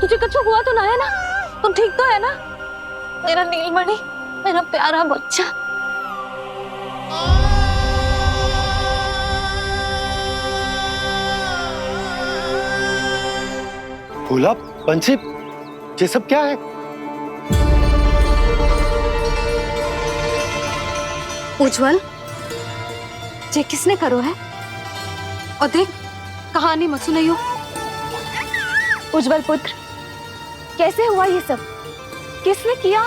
तुझे कुछ हुआ तो ना है ना? तुम ठीक तो है ना? मेरा नीलमणि, मेरा प्यारा बच्चा। भोला, बंसी, ये सब क्या है? उज्जवल, ये किसने करो है? और देख, कहानी मत सुनाइयो। उज्जवल पुत्र, कैसे हुआ ये सब? किसने किया?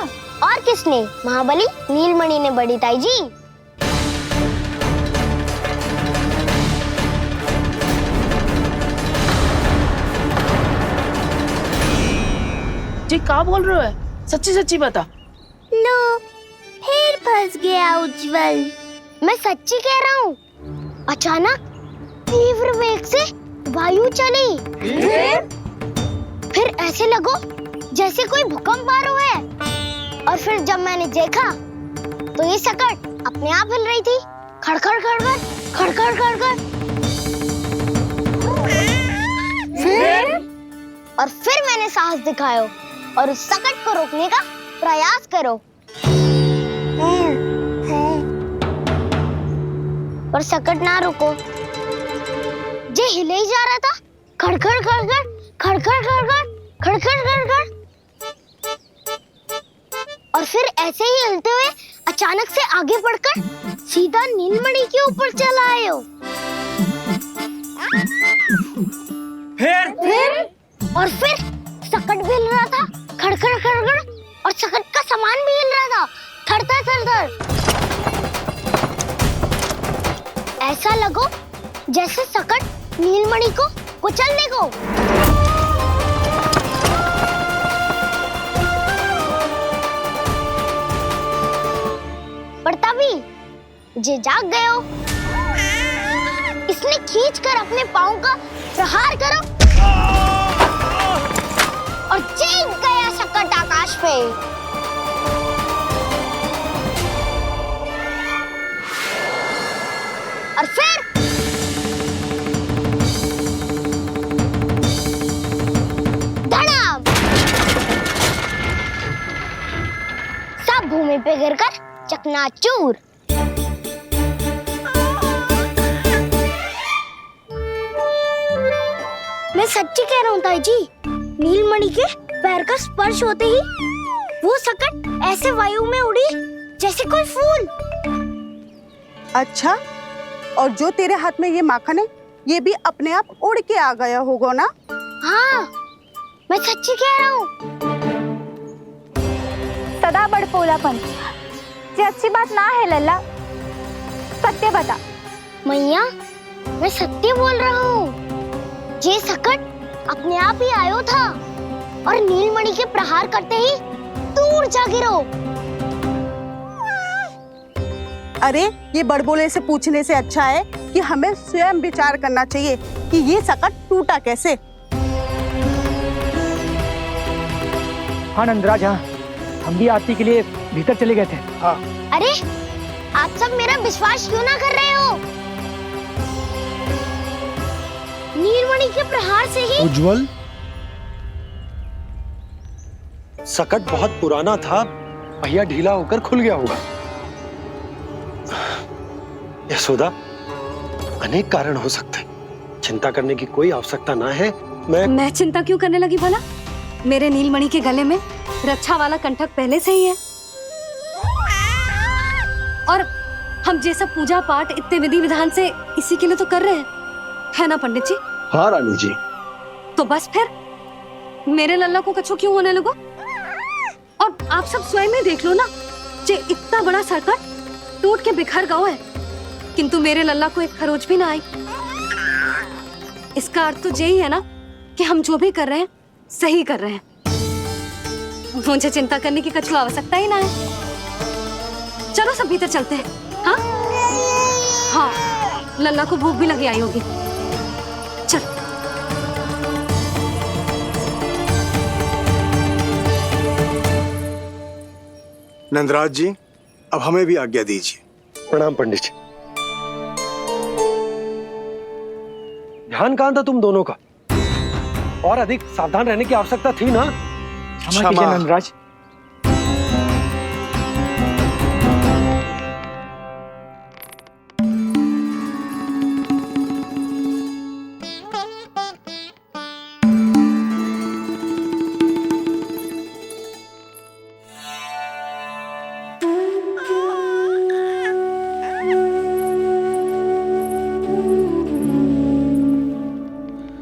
और किसने? महाबली नीलमणि ने बड़ी ताई जी। जी क्या बोल रहे हो है? सच्ची सच्ची बता। लो, फिर फंस गया उज्जवल। मैं सच्ची कह रहा हूँ। अचानक तीव्र वेग से वायु चली। फिर ऐसे लगो जैसे कोई भूकंप आ रहा है। और फिर जब मैंने देखा तो ये सकट अपने आप हिल रही थी। खड़खड़ खड़खड़ खड़खड़ खड़खड़। फिर मैंने साहस दिखाया और उस सकट को रोकने का प्रयास करो। पर सकट ना रुको, जे हिले ही जा रहा था। खड़खड़ खड़खड़ खड़खड़ खड़खड़ खड़खड़ खड़खड़। और फिर ऐसे ही हिलते हुए अचानक से आगे बढ़कर सीधा नीलमणि के ऊपर चला आए हो। फिर और फिर सकट भी हिल रहा था। खड़खड़ खड़खड़। और सकट का सामान भी हिल रहा था। थरथर थरथर। ऐसा लगो जैसे सकट नीलमणि को कुचल देगो। पर तभी जे जाग गए हो। इसने खींचकर अपने पांव का प्रहार करो और चीख गया सकट आकाश पे। और फिर धड़ाम। सब भूमि पे गिरकर चकनाचूर। मैं सच्ची कह रहा हूँ ताई जी। नीलमणि के पैर का स्पर्श होते ही वो सकट ऐसे वायु में उड़ी जैसे कोई फूल। अच्छा, और जो तेरे हाथ में ये माखन है, ये भी अपने आप उड़ के आ गया होगा ना? हाँ, मैं सच्ची कह रहा हूँ। सदा बड़पोलापन, ये अच्छी बात ना है लल्ला। सत्य बता। मैया, मैं सत्य बोल रहा हूँ। ये सकट अपने आप ही आयो था और नीलमणि के प्रहार करते ही दूर जा गिरो। अरे, ये बड़बोले से पूछने से अच्छा है कि हमें स्वयं विचार करना चाहिए कि ये सकट टूटा कैसे। हाँ नंदराज, हाँ, हम भी आरती के लिए भीतर चले गए थे। हाँ। अरे, आप सब मेरा विश्वास क्यों ना कर रहे हो? नीलमणि के प्रहार से ही। उज्जवल, सकट बहुत पुराना था, पहिया ढीला होकर खुल गया होगा। यशोदा, अनेक कारण हो सकते हैं। चिंता करने की कोई आवश्यकता ना है। मैं चिंता क्यों करने लगी भला? मेरे नीलमणि के गले में रक्षा वाला कंठक पहले से ही है। और हम जैसा पूजा पाठ इतने विधि विधान से इसी के लिए तो कर रहे हैं, है ना पंडित जी? हाँ रानी जी। तो बस फिर मेरे लल्ला को कछु क्यों होने लगो? और आप सब स्वयं ही देख लो ना, जे इतना बड़ा सकट टूट के बिखर गया है, किंतु मेरे लल्ला को एक खरोच भी ना आई। इसका अर्थ तो यही है ना कि हम जो भी कर रहे हैं सही कर रहे हैं। मुझे चिंता करने की कछु आवश्यकता ही ना है। चलो सब भीतर चलते हैं। हाँ हाँ, लल्ला को भूख भी लगी आई होगी। चल। नंदराज जी, अब हमें भी आज्ञा दीजिए। प्रणाम पंडित जी। ध्यान कहाँ था तुम दोनों का? और अधिक सावधान रहने की आवश्यकता थी ना। क्षमा कीजिए नंदराज।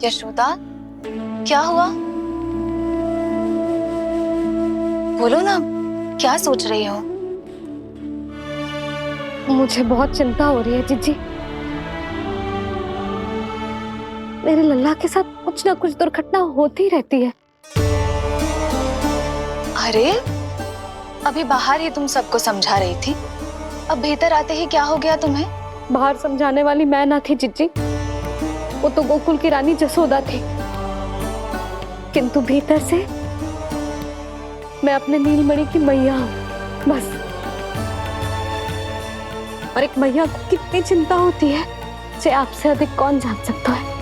यशोदा, क्या हुआ? बोलो ना, क्या सोच रही हो? मुझे बहुत चिंता हो रही है जीजी। मेरे लल्ला के साथ कुछ ना कुछ दुर्घटना होती रहती है। अरे, अभी बाहर ही तुम सबको समझा रही थी, अब भीतर आते ही क्या हो गया तुम्हें? बाहर समझाने वाली मैं ना थी जीजी, वो तो गोकुल की रानी जसोदा थी। किंतु भीतर से मैं अपने नीलमणि की मैया हूँ, बस। और एक मैया को कितनी चिंता होती है, इसे आपसे अधिक कौन जान सकता है।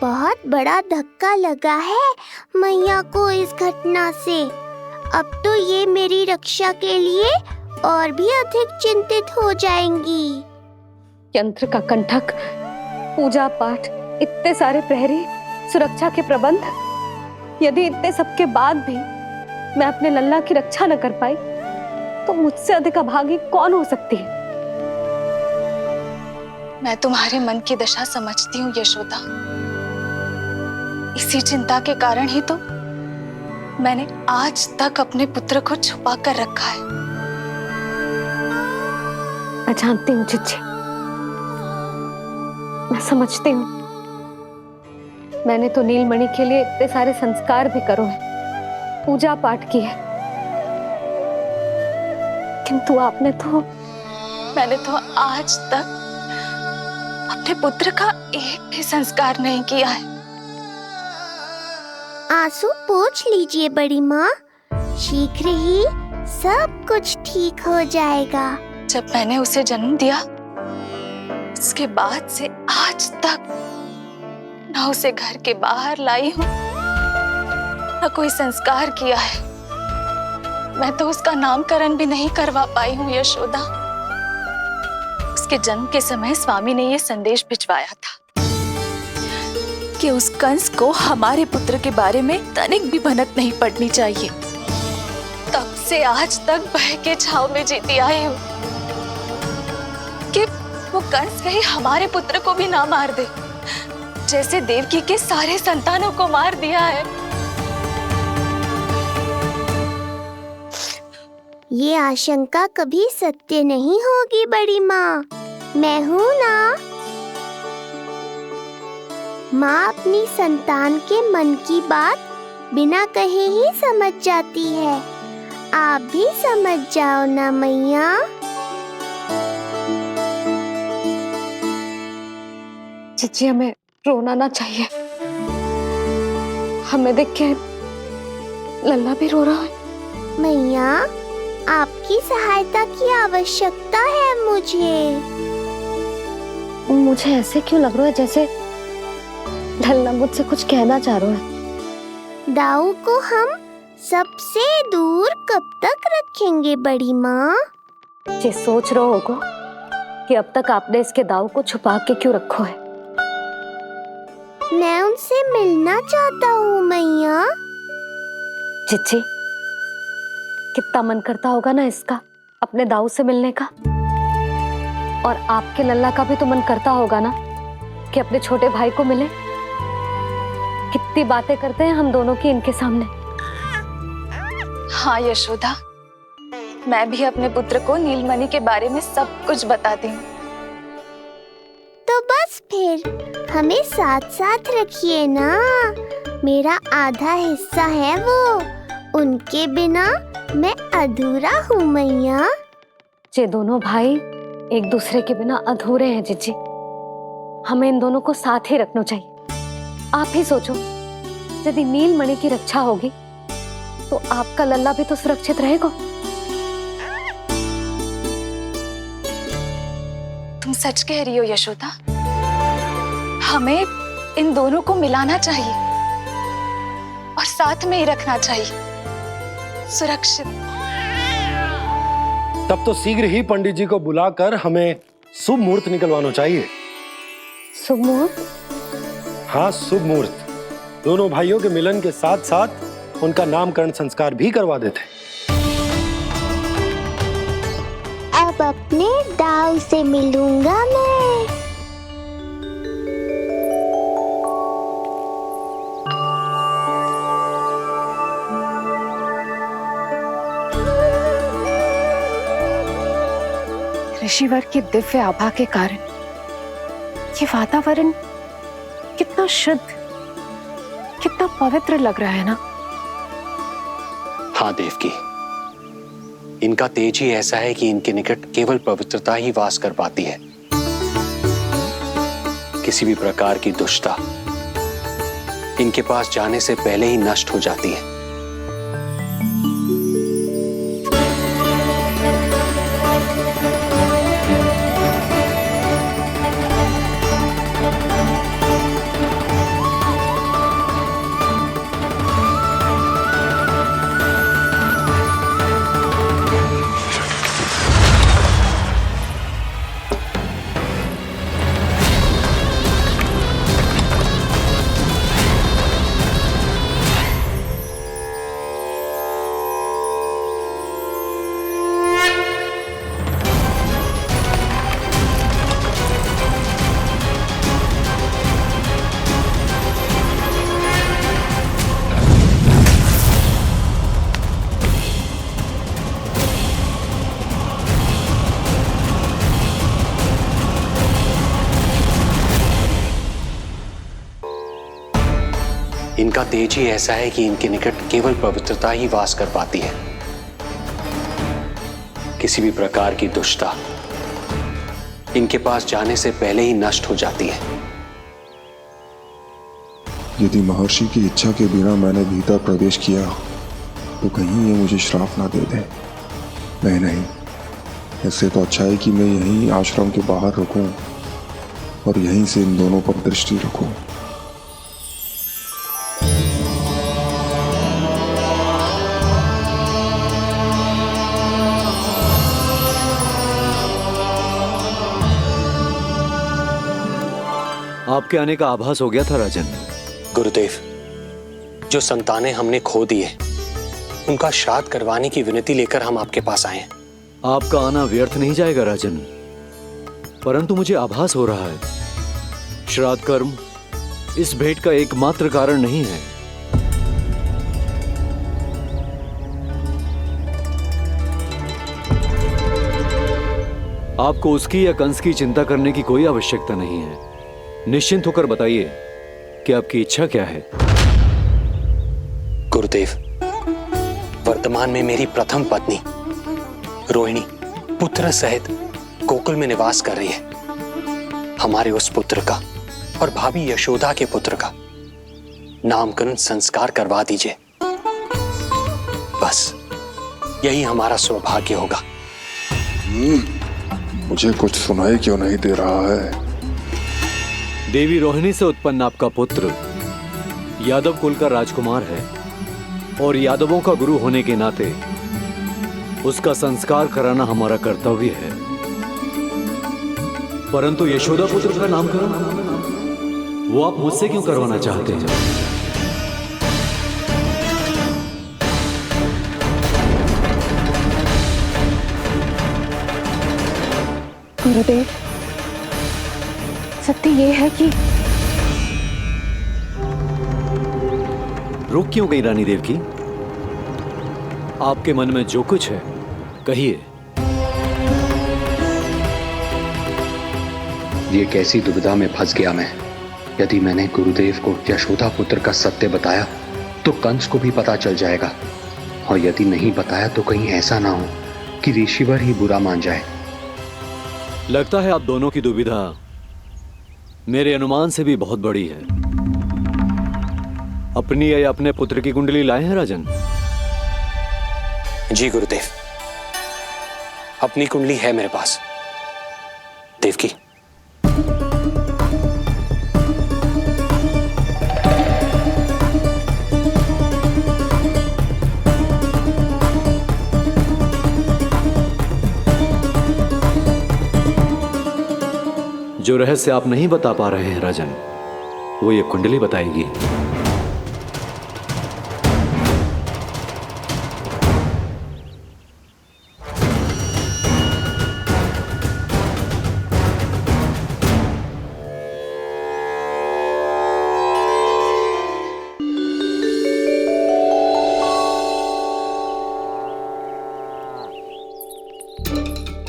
बहुत बड़ा धक्का लगा है मैया को इस घटना से। अब तो ये मेरी रक्षा के लिए और भी अधिक चिंतित हो जाएंगी। यंत्र का कंठक, पूजा पाठ, इतने सारे प्रहरी, सुरक्षा के प्रबंध, यदि इतने सबके बाद भी मैं अपने लल्ला की रक्षा न कर पाई तो मुझसे अधिक अभागी कौन हो सकती है। मैं तुम्हारे मन की दशा समझती हूँ यशोदा। इसी चिंता के कारण ही तो मैंने आज तक अपने पुत्र को छुपा कर रखा है। मैं जानती हूँ जीजी, मैं समझती हूँ। मैंने तो नीलमणि के लिए इतने सारे संस्कार भी करो है, पूजा पाठ की है, किंतु मैंने तो आज तक अपने पुत्र का एक भी संस्कार नहीं किया है। आंसू पोंछ लीजिए बड़ी माँ, शीघ्र ही सब कुछ ठीक हो जाएगा। जब मैंने उसे जन्म दिया उसके बाद से आज तक न उसे घर के बाहर लाई हूं, न कोई संस्कार किया है। मैं तो उसका नामकरण भी नहीं करवा पाई हूँ यशोदा। उसके जन्म के समय स्वामी ने यह संदेश भिजवाया था कि उस कंस को हमारे पुत्र के बारे में तनिक भी भनक नहीं पड़नी चाहिए। तब से आज तक भय के छाव में जीती आई हूँ कि वो कंस कहीं हमारे पुत्र को भी ना मार दे, जैसे देवकी के सारे संतानों को मार दिया है। ये आशंका कभी सत्य नहीं होगी बड़ी माँ, मैं हूँ ना। माँ अपनी संतान के मन की बात बिना कहे ही समझ जाती है। आप भी समझ जाओ ना मैया। जीजी, हमें रोना ना चाहिए। हमें देख के लल्ला भी रो रहा है। मैया, आपकी सहायता की आवश्यकता है मुझे ऐसे क्यों लग रहा है जैसे लल्ला मुझसे कुछ कहना चाह रहा है। दाऊ को हम सबसे दूर कब तक रखेंगे बड़ी माँ? ये सोच रहे होगो कि अब तक आपने इसके दाऊ को छुपा के क्यों रखो है। मैं उनसे मिलना चाहता हूँ मैया। चिच्ची, कितना मन करता होगा ना इसका अपने दाऊ से मिलने का। और आपके लल्ला का भी तो मन करता होगा ना कि अपने छोटे भाई को मिले। कितनी बातें करते हैं हम दोनों की इनके सामने। हाँ यशोदा, मैं भी अपने पुत्र को नीलमणि के बारे में सब कुछ बताती हूँ। तो बस फिर हमें साथ साथ रखिए ना। मेरा आधा हिस्सा है वो, उनके बिना मैं अधूरा हूँ मैया। ये दोनों भाई एक दूसरे के बिना अधूरे हैं जीजी। हमें इन दोनों को साथ ही रखना चाहिए। आप ही सोचो, यदि नीलमणि की रक्षा होगी तो आपका लल्ला भी तो सुरक्षित रहेगा। तुम सच कह रही हो यशोदा। हमें इन दोनों को मिलाना चाहिए और साथ में ही रखना चाहिए, सुरक्षित। तब तो शीघ्र ही पंडित जी को बुलाकर हमें शुभ मुहूर्त निकलवाना चाहिए। शुभ मुहूर्त? हाँ, शुभ मुहूर्त। दोनों भाइयों के मिलन के साथ साथ उनका नामकरण संस्कार भी करवा देते। अब अपने दाऊ से मिलूंगा मैं। ऋषिवर के दिव्य आभा के कारण ये वातावरण कितना शुद्ध, कितना पवित्र लग रहा है ना। हाँ देवकी, इनका तेज ही ऐसा है कि इनके निकट केवल पवित्रता ही वास कर पाती है। किसी भी प्रकार की दुष्टता इनके पास जाने से पहले ही नष्ट हो जाती है। इनका तेज ही ऐसा है कि इनके निकट केवल पवित्रता ही वास कर पाती है। किसी भी प्रकार की दुष्टता इनके पास जाने से पहले ही नष्ट हो जाती है। यदि महर्षि की इच्छा के बिना मैंने भीतर प्रवेश किया तो कहीं ये मुझे श्राप ना दे दे। नहीं, इससे तो अच्छा है कि मैं यहीं आश्रम के बाहर रुकूं और यहीं से इन दोनों पर दृष्टि रखूं। आपके आने का आभास हो गया था राजन। गुरुदेव, जो संतानें हमने खो दी है उनका श्राद्ध करवाने की विनती लेकर हम आपके पास आए हैं। आपका आना व्यर्थ नहीं जाएगा राजन, परंतु मुझे आभास हो रहा है श्राद्ध कर्म इस भेंट का एकमात्र कारण नहीं है। आपको उसकी या कंस की चिंता करने की कोई आवश्यकता नहीं है। निश्चिंत होकर बताइए कि आपकी इच्छा क्या है। गुरुदेव, वर्तमान में मेरी प्रथम पत्नी रोहिणी पुत्र सहित गोकुल में निवास कर रही है। हमारे उस पुत्र का और भाभी यशोदा के पुत्र का नामकरण संस्कार करवा दीजिए। बस यही हमारा सौभाग्य होगा। मुझे कुछ सुनाई क्यों नहीं दे रहा है? देवी रोहिणी से उत्पन्न आपका पुत्र यादव कुल का राजकुमार है और यादवों का गुरु होने के नाते उसका संस्कार कराना हमारा कर्तव्य है। परंतु यशोदा पुत्र का नामकरण वो आप मुझसे क्यों करवाना चाहते हैं? गुरुदेव, सत्य ये है कि रुक क्यों गई रानी देवकी? आपके मन में जो कुछ है कहिए। ये कैसी दुविधा में फंस गया मैं। यदि मैंने गुरुदेव को यशोदा पुत्र का सत्य बताया तो कंस को भी पता चल जाएगा, और यदि नहीं बताया तो कहीं ऐसा ना हो कि ऋषिवर ही बुरा मान जाए। लगता है आप दोनों की दुविधा मेरे अनुमान से भी बहुत बड़ी है। अपनी या अपने पुत्र की कुंडली लाए हैं राजन? जी गुरुदेव, अपनी कुंडली है मेरे पास। देवकी, जो रहस्य आप नहीं बता पा रहे हैं राजन, वो ये कुंडली बताएगी।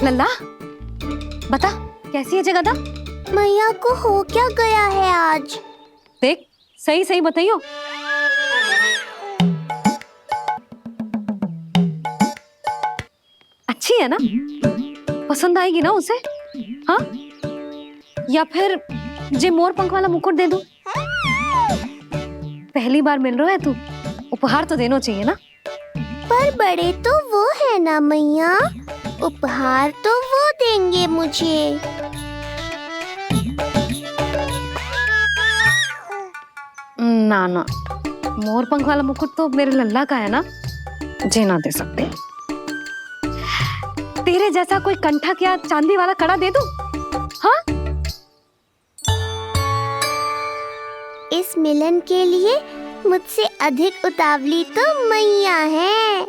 लल्ला बता, कैसी है जगदा? मैया को हो क्या गया है आज? देख, सही सही बताइयो। अच्छी है ना? पसंद आएगी ना उसे? हाँ? या फिर जे मोर पंख वाला मुकुट दे दूं? पहली बार मिल रहा है तू, उपहार तो देना चाहिए ना? पर बड़े तो वो है ना मैया, उपहार तो वो देंगे मुझे। ना ना, मोर पंख वाला मुकुट तो मेरे लल्ला का है ना, जे ना दे सकते। तेरे जैसा कोई कंठक या चांदी वाला कड़ा दे दूं? हाँ? इस मिलन के लिए मुझसे अधिक उतावली तो मैया है।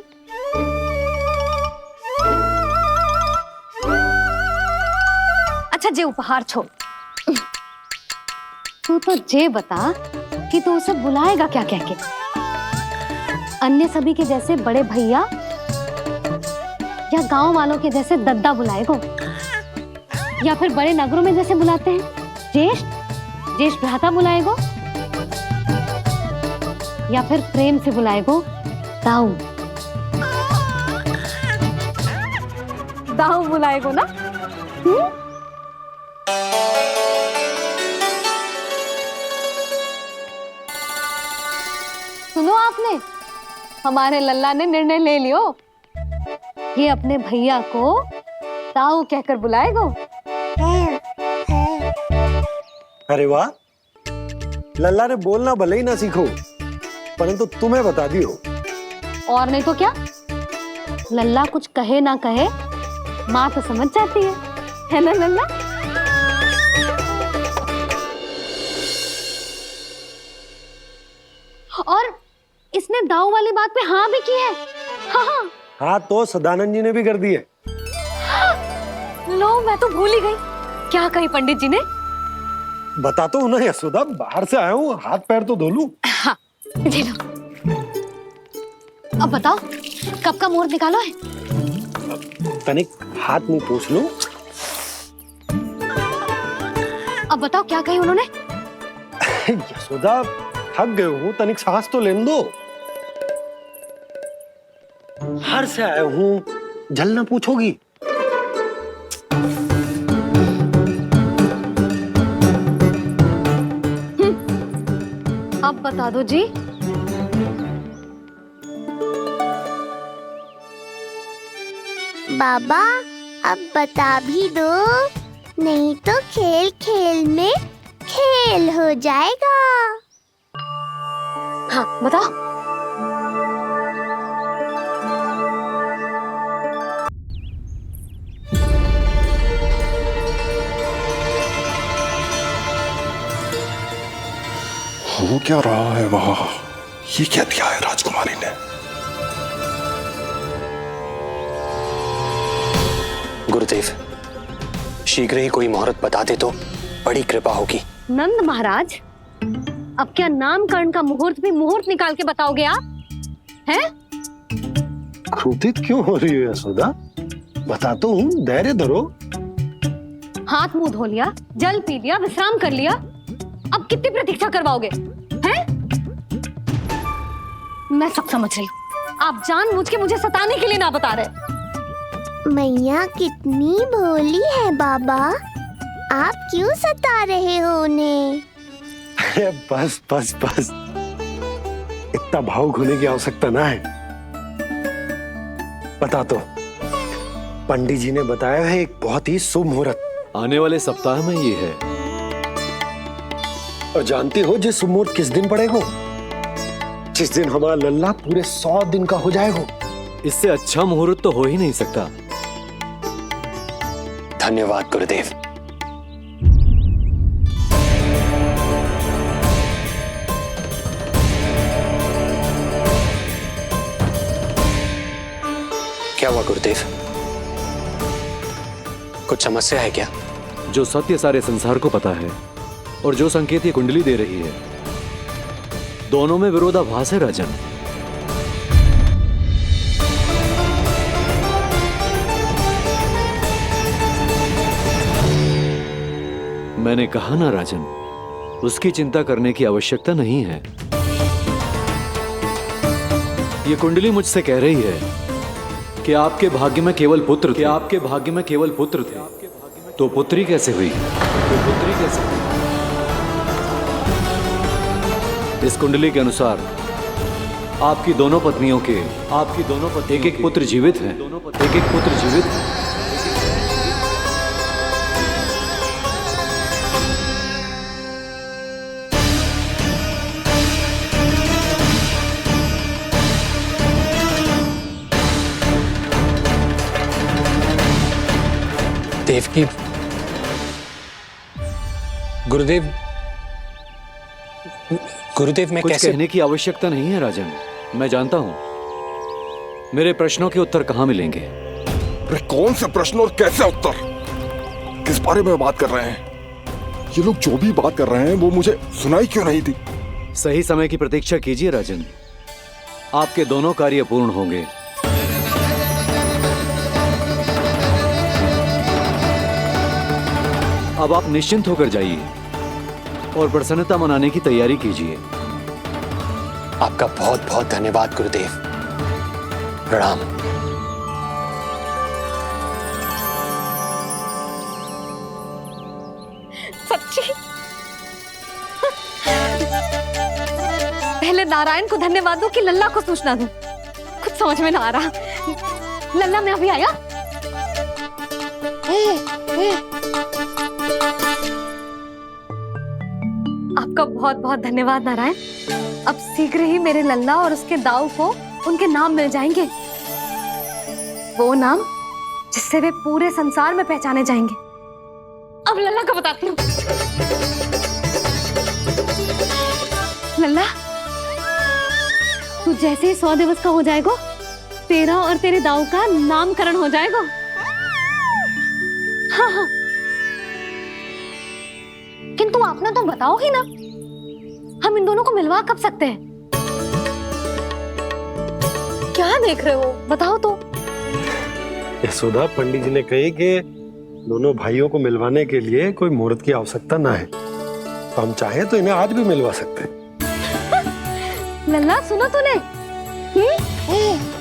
अच्छा, जे उपहार छोड़, तू तो जे बता कि तू उसे बुलाएगा क्या कह के? अन्य सभी के जैसे बड़े भैया या गांव वालों के जैसे दद्दा बुलाएगो, या फिर बड़े नगरों में जैसे बुलाते हैं ज्येष्ठ भ्राता बुलाएगो, या फिर प्रेम से बुलाएगो दाऊ बुलाएगो ना? सुनो आपने, हमारे लल्ला ने निर्णय ले लियो, ये अपने भैया को ताऊ कहकर बुलाएगो। अरे वाह, लल्ला ने बोलना भले ही ना सीखो, परंतु तुम्हें बता दियो। और नहीं तो क्या, लल्ला कुछ कहे ना कहे माँ तो समझ जाती है ना लल्ला? और इसने दाऊ वाली बात पे हाँ भी की है। हाँ हाँ, तो सदानंद जी ने भी कर दी है। लो, मैं तो भूल ही गई। क्या कही पंडित जी ने? बता तो ना यशोदा, बाहर से आया हूँ, हाथ पैर तो धो लूं। हाँ, ये लो। अब बताओ, कब का मुहूर्त निकालो है? तनिक हाथ मुंह पूछ लो। अब बताओ क्या कही उन्होंने? यशोदा, थक गए हूँ, तनिक सांस तो लेने दो। बाहर से आया हूँ, जल ना पूछोगी? अब बता दो जी। बाबा, अब बता भी दो, नहीं तो खेल खेल में खेल हो जाएगा। हाँ, बताओ। हो क्या रहा है वहां? ये क्या दिया है राजकुमारी ने? गुरुदेव, शीघ्र ही कोई मुहूर्त बता दे तो बड़ी कृपा होगी। नंद महाराज, अब क्या नामकरण का मुहूर्त भी मुहूर्त निकाल के बताओगे आप? हैं? क्रोधित क्यों हो रही हो यशोदा? बताता हूँ, धैर्य धरो। हाथ मुंह धो लिया, जल पी लिया, विश्राम कर लिया, अब कितनी प्रतीक्षा करवाओगे? हैं? मैं सब समझ रही हूँ, आप जानबूझ के मुझे सताने के लिए ना बता रहे। मैया कितनी भोली है बाबा, आप क्यों सता रहे हो उन्हें? बस बस बस, इतना भावुक होने की आवश्यकता ना है। बता तो, पंडित जी ने बताया है एक बहुत ही शुभ मुहूर्त आने वाले सप्ताह में ये है। और जानती हो जिस मुहूर्त किस दिन पड़ेगा? जिस दिन हमारा लल्ला पूरे 100 दिन का हो जाएगा। इससे अच्छा मुहूर्त तो हो ही नहीं सकता। धन्यवाद गुरुदेव। क्या हुआ गुरुदेव? कुछ समस्या है क्या? जो सत्य सारे संसार को पता है और जो संकेत ये कुंडली दे रही है, दोनों में विरोधाभास है राजन। मैंने कहा ना राजन, उसकी चिंता करने की आवश्यकता नहीं है। ये कुंडली मुझसे कह रही है कि आपके भाग्य में केवल पुत्र थे। आपके भाग्य में केवल पुत्र थे, तो पुत्री कैसे हुई? इस कुंडली के अनुसार आपकी दोनों पत्नियों के एक एक पुत्र जीवित हैं। देवकी, गुरुदेव मैं कुछ कैसे? कहने की आवश्यकता नहीं है राजन, मैं जानता हूं मेरे प्रश्नों के उत्तर कहां मिलेंगे। अरे कौन से प्रश्न और कैसे उत्तर? किस बारे में बात कर रहे हैं? ये लोग जो भी बात कर रहे हैं वो मुझे सुनाई क्यों नहीं दी? सही समय की प्रतीक्षा कीजिए राजन, आपके दोनों कार्य पूर्ण होंगे। अब आप निश्चिंत होकर जाइए और प्रसन्नता मनाने की तैयारी कीजिए। आपका बहुत बहुत धन्यवाद गुरुदेव। प्रणाम। सच्ची? पहले नारायण को धन्यवाद दूं कि लल्ला को सूचना दूं? कुछ समझ में ना आ रहा। लल्ला मैं अभी आया। आपका बहुत बहुत धन्यवाद नारायण। अब शीघ्र ही मेरे लल्ला और उसके दाऊ को उनके नाम मिल जाएंगे, वो नाम जिससे वे पूरे संसार में पहचाने जाएंगे। अब लल्ला को बताती हूँ। लल्ला, तू जैसे ही 100 दिवस का हो जाएगा, तेरा और तेरे दाऊ का नामकरण हो जाएगा। हाँ। किंतु आपने तो बताओ ही ना, हम इन दोनों को मिलवा कब सकते हैं? क्या देख रहे हो, बताओ तो। यशोदा, पंडित जी ने कही कि दोनों भाइयों को मिलवाने के लिए कोई मुहूर्त की आवश्यकता ना है, तो हम चाहे तो इन्हें आज भी मिलवा सकते हैं। लल्ला सुनो तूने,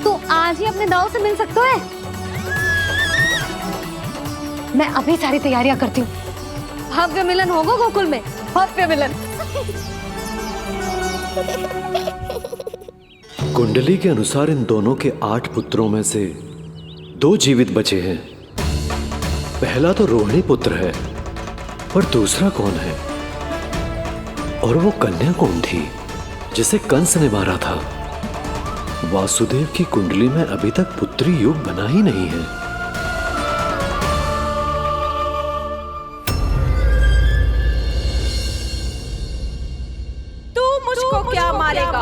तू आज ही अपने दाऊ से मिल सकते है। मैं अभी सारी तैयारियां करती हूँ। भव्य मिलन होगा गोकुल में, भव्य मिलन। कुंडली के अनुसार इन दोनों के 8 पुत्रों में से 2 जीवित बचे हैं। पहला तो रोहिणी पुत्र है, पर दूसरा कौन है? और वो कन्या कौन थी जिसे कंस ने मारा था? वासुदेव की कुंडली में अभी तक पुत्री योग बना ही नहीं है। मुझको क्या मारेगा?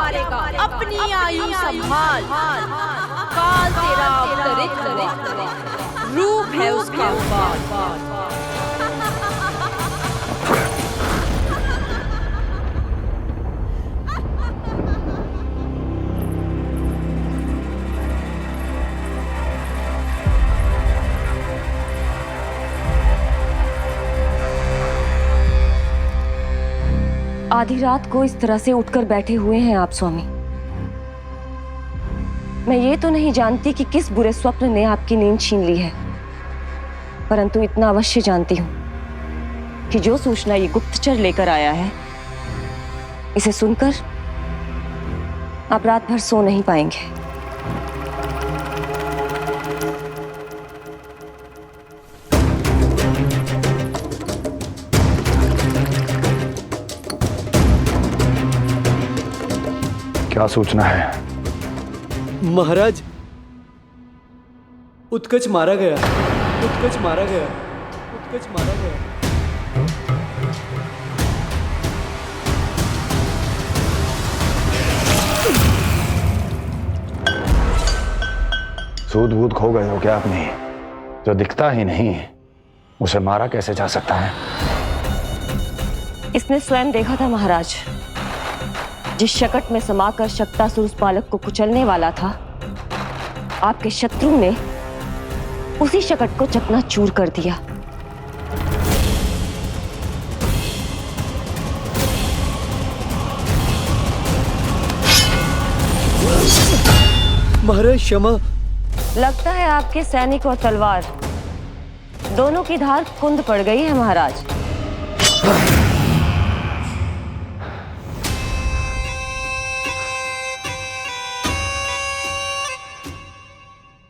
अपनी आयु संभाल, काल तेरा अवतरित रूप है उसका। आधी रात को इस तरह से उठकर बैठे हुए हैं आप स्वामी। मैं ये तो नहीं जानती कि किस बुरे स्वप्न ने आपकी नींद छीन ली है, परंतु इतना अवश्य जानती हूँ कि जो सूचना ये गुप्तचर लेकर आया है, इसे सुनकर आप रात भर सो नहीं पाएंगे। क्या सूचना है? महाराज, उत्कच मारा गया। उत्कच मारा गया। उत्कच मारा गया। सूद वूद खो गए हो क्या अपनी? जो दिखता ही नहीं उसे मारा कैसे जा सकता है? इसने स्वयं देखा था महाराज, जिस शकट में समाकर शक्तासुर उस बालक को कुचलने वाला था, आपके शत्रु ने उसी शकट को चकनाचूर कर दिया। महाराज क्षमा। लगता है आपके सैनिक और तलवार दोनों की धार कुंद पड़ गई है महाराज।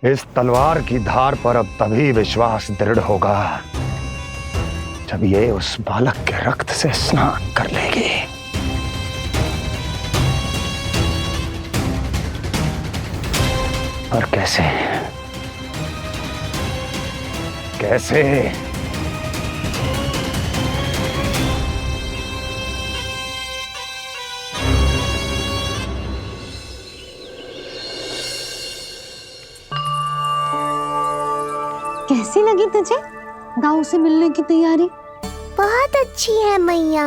इस तलवार की धार पर अब तभी विश्वास दृढ़ होगा जब ये उस बालक के रक्त से स्नान कर लेगी। और कैसे कैसे? कैसी लगी तुझे दाऊ से मिलने की तैयारी? बहुत अच्छी है मैया,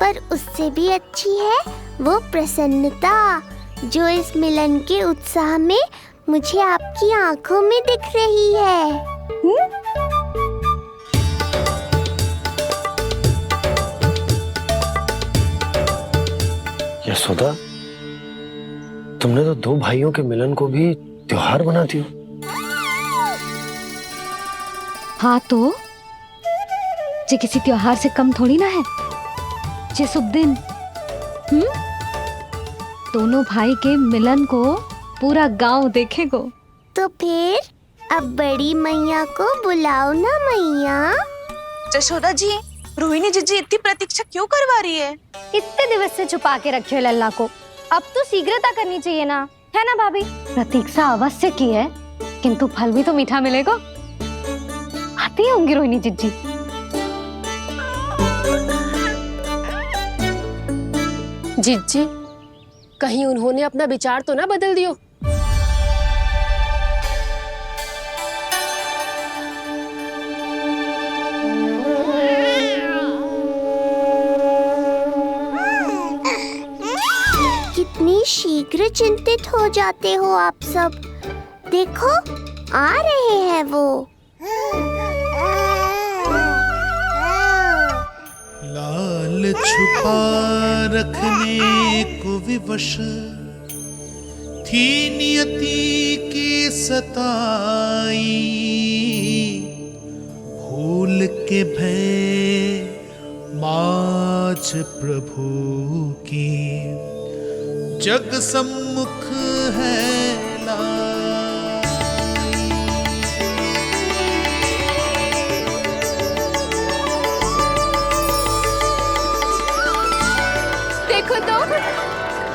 पर उससे भी अच्छी है वो प्रसन्नता जो इस मिलन के उत्साह में मुझे आपकी आंखों में दिख रही है। यशोदा, तुमने तो दो भाइयों के मिलन को भी त्योहार बना दिया। हाँ तो जे किसी त्योहार से कम थोड़ी ना है। जे शुभ दिन दोनों भाई के मिलन को पूरा गांव देखेगो। तो फिर अब बड़ी मैया को बुलाओ ना मैया। जशोदा जी, रोहिणी जीजी इतनी प्रतीक्षा क्यों करवा रही है? इतने दिवस से छुपा के रखे हो लल्ला को, अब तो शीघ्रता करनी चाहिए ना, है ना भाभी? प्रतीक्षा अवश्य की है, किंतु फल भी तो मीठा मिलेगा। आती होंगी रोहिणी जीजी। जीजी, कहीं उन्होंने अपना विचार तो ना बदल दियो? कितनी शीघ्र चिंतित हो जाते हो आप सब। देखो आ रहे हैं वो। लाल छुपा रखने को विवश थी नियति की सताई, भूल के भय माज प्रभु की जग सम्मुख है देखो तो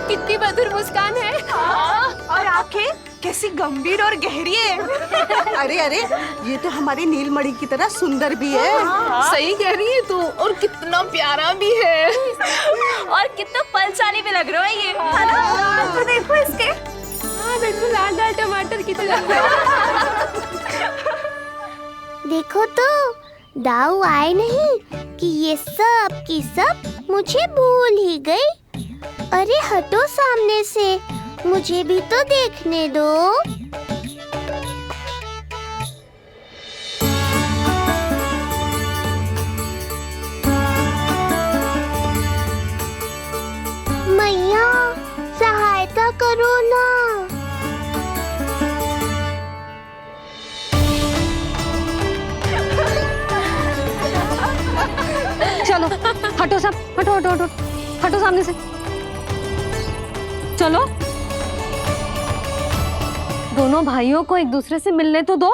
कितनी मधुर मुस्कान है। और आंखें कैसी गंभीर और गहरी है। अरे अरे, ये तो हमारी नीलमणि की तरह सुंदर भी है। सही कह रही है तू, और कितना प्यारा भी है। और कितना बलशाली भी लग रहा है ये। तो देखो इसके। हाँ देखो, लाल लाल टमाटर की तरह। देखो तो दाऊ आए नहीं कि ये सब की सब मुझे भूल ही गई। अरे हटो सामने से, मुझे भी तो देखने दो। मैया सहायता करो ना। चलो हटो सब, हटो हटो हटो हटो सामने से। चलो दोनों भाइयों को एक दूसरे से मिलने तो दो।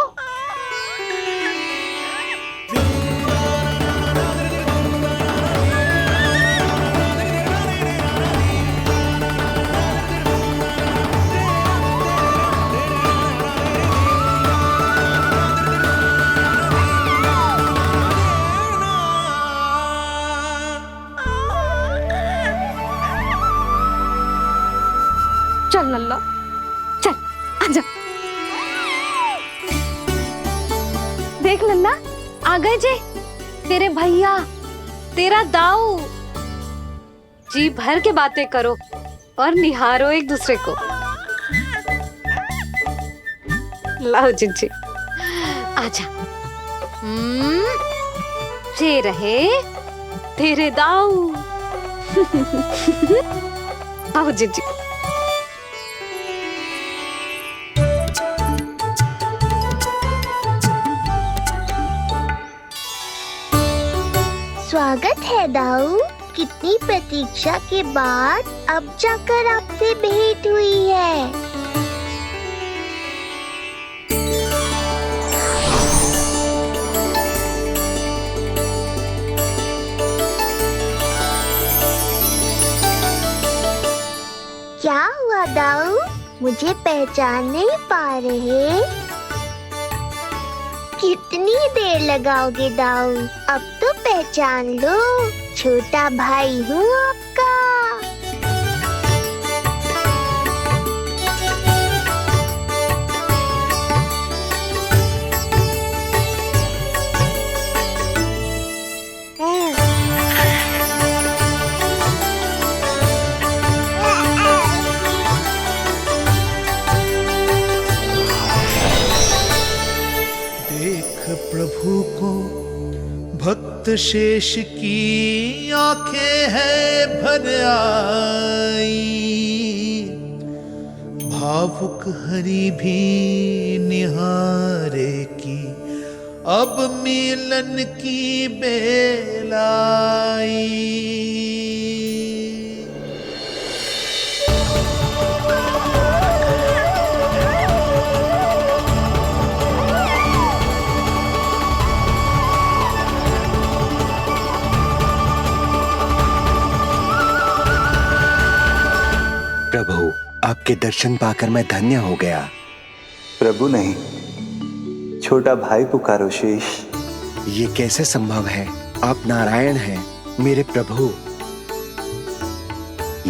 चल लल्ला, चल आजा। देख लन्ना, आ गए जे तेरे भैया, तेरा दाऊ। जी भर के बातें करो और निहारो एक दूसरे को। लाओ जिज्जी, आजा। ये रहे तेरे दाऊ। आओ जिज्जी। स्वागत है दाऊ। कितनी प्रतीक्षा के बाद अब जाकर आपसे भेंट हुई है। क्या हुआ दाऊ? मुझे पहचान नहीं पा रहे? कितनी देर लगाओगे दाऊ? अब तो पहचान लो, छोटा भाई हूँ आपका। प्रभु को भक्त शेष की आंखें हैं भर आई, भावुक हरि भी निहारे की अब मिलन की बेल आई। प्रभु, आपके दर्शन पाकर मैं धन्य हो गया। प्रभु नहीं, छोटा भाई पुकारो शेष। ये कैसे संभव है? आप नारायण हैं, मेरे प्रभु।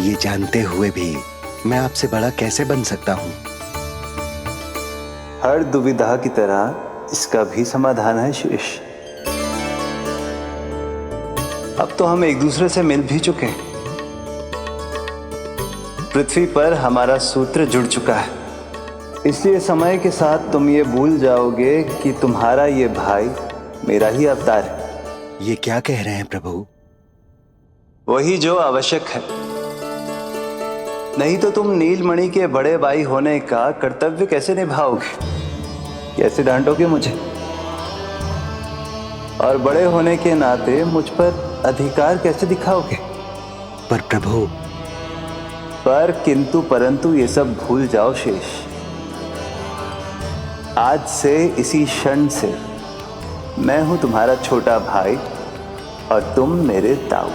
ये जानते हुए भी मैं आपसे बड़ा कैसे बन सकता हूँ? हर दुविधा की तरह इसका भी समाधान है शेष। अब तो हम एक दूसरे से मिल भी चुके हैं। पृथ्वी पर हमारा सूत्र जुड़ चुका है, इसलिए समय के साथ तुम ये भूल जाओगे कि तुम्हारा ये भाई मेरा ही अवतार है। ये क्या कह रहे हैं प्रभु? वही जो आवश्यक है, नहीं तो तुम नीलमणि के बड़े भाई होने का कर्तव्य कैसे निभाओगे? कैसे डांटोगे मुझे? और बड़े होने के नाते मुझ पर अधिकार कैसे दिखाओगे? पर प्रभु, पर किंतु परंतु ये सब भूल जाओ शेष। आज से, इसी क्षण से मैं हूं तुम्हारा छोटा भाई और तुम मेरे ताऊ।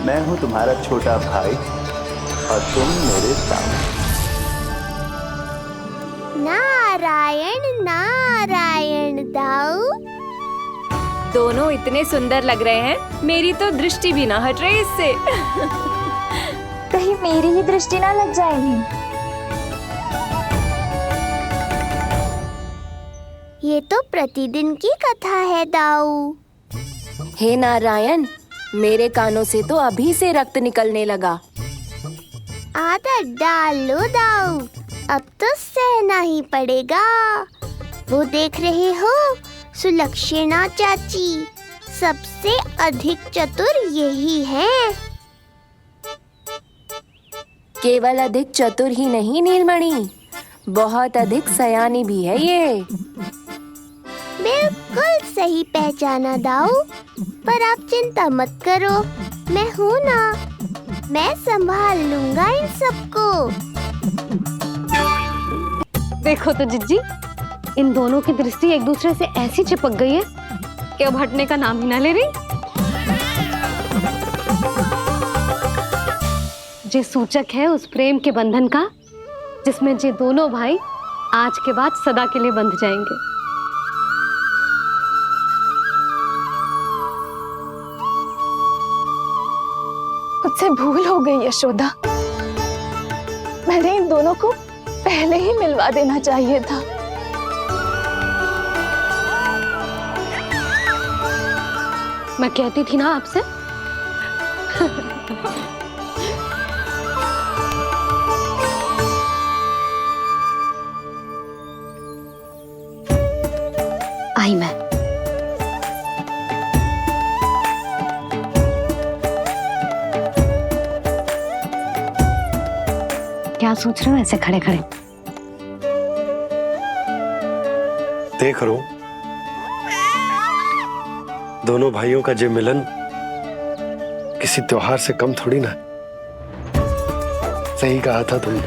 मैं हूं तुम्हारा छोटा भाई और तुम मेरे ताऊ। नारायण नारायण दाऊ। दोनों इतने सुंदर लग रहे हैं, मेरी तो दृष्टि भी ना हट रही इससे। कहीं मेरी ही दृष्टि ना लग जाए नहीं। ये तो प्रतिदिन की कथा है दाऊ। हे नारायण, मेरे कानों से तो अभी से रक्त निकलने लगा। आदत डाल लो दाऊ, अब तो सहना ही पड़ेगा। वो देख रहे हो, सुलक्षणा चाची सबसे अधिक चतुर यही है। केवल अधिक चतुर ही नहीं नीलमणि, बहुत अधिक सयानी भी है ये। बिल्कुल सही पहचाना दाऊ, पर आप चिंता मत करो, मैं हूँ ना, मैं संभाल लूंगा इन सबको। देखो तो जिज्जी, इन दोनों की दृष्टि एक दूसरे से ऐसी चिपक गई है कि अब हटने का नाम ही ना ले रही। जे सूचक है उस प्रेम के बंधन का, जिसमें जे दोनों भाई आज के बाद सदा के लिए बंध जाएंगे। मुझसे भूल हो गई यशोदा, मैंने इन दोनों को पहले ही मिलवा देना चाहिए था। मैं कहती थी ना आपसे। आई मैं। क्या सोच रहे हो ऐसे खड़े खड़े? देख रहा हूं दोनों भाइयों का ये मिलन किसी त्योहार से कम थोड़ी ना। सही कहा था तुमने।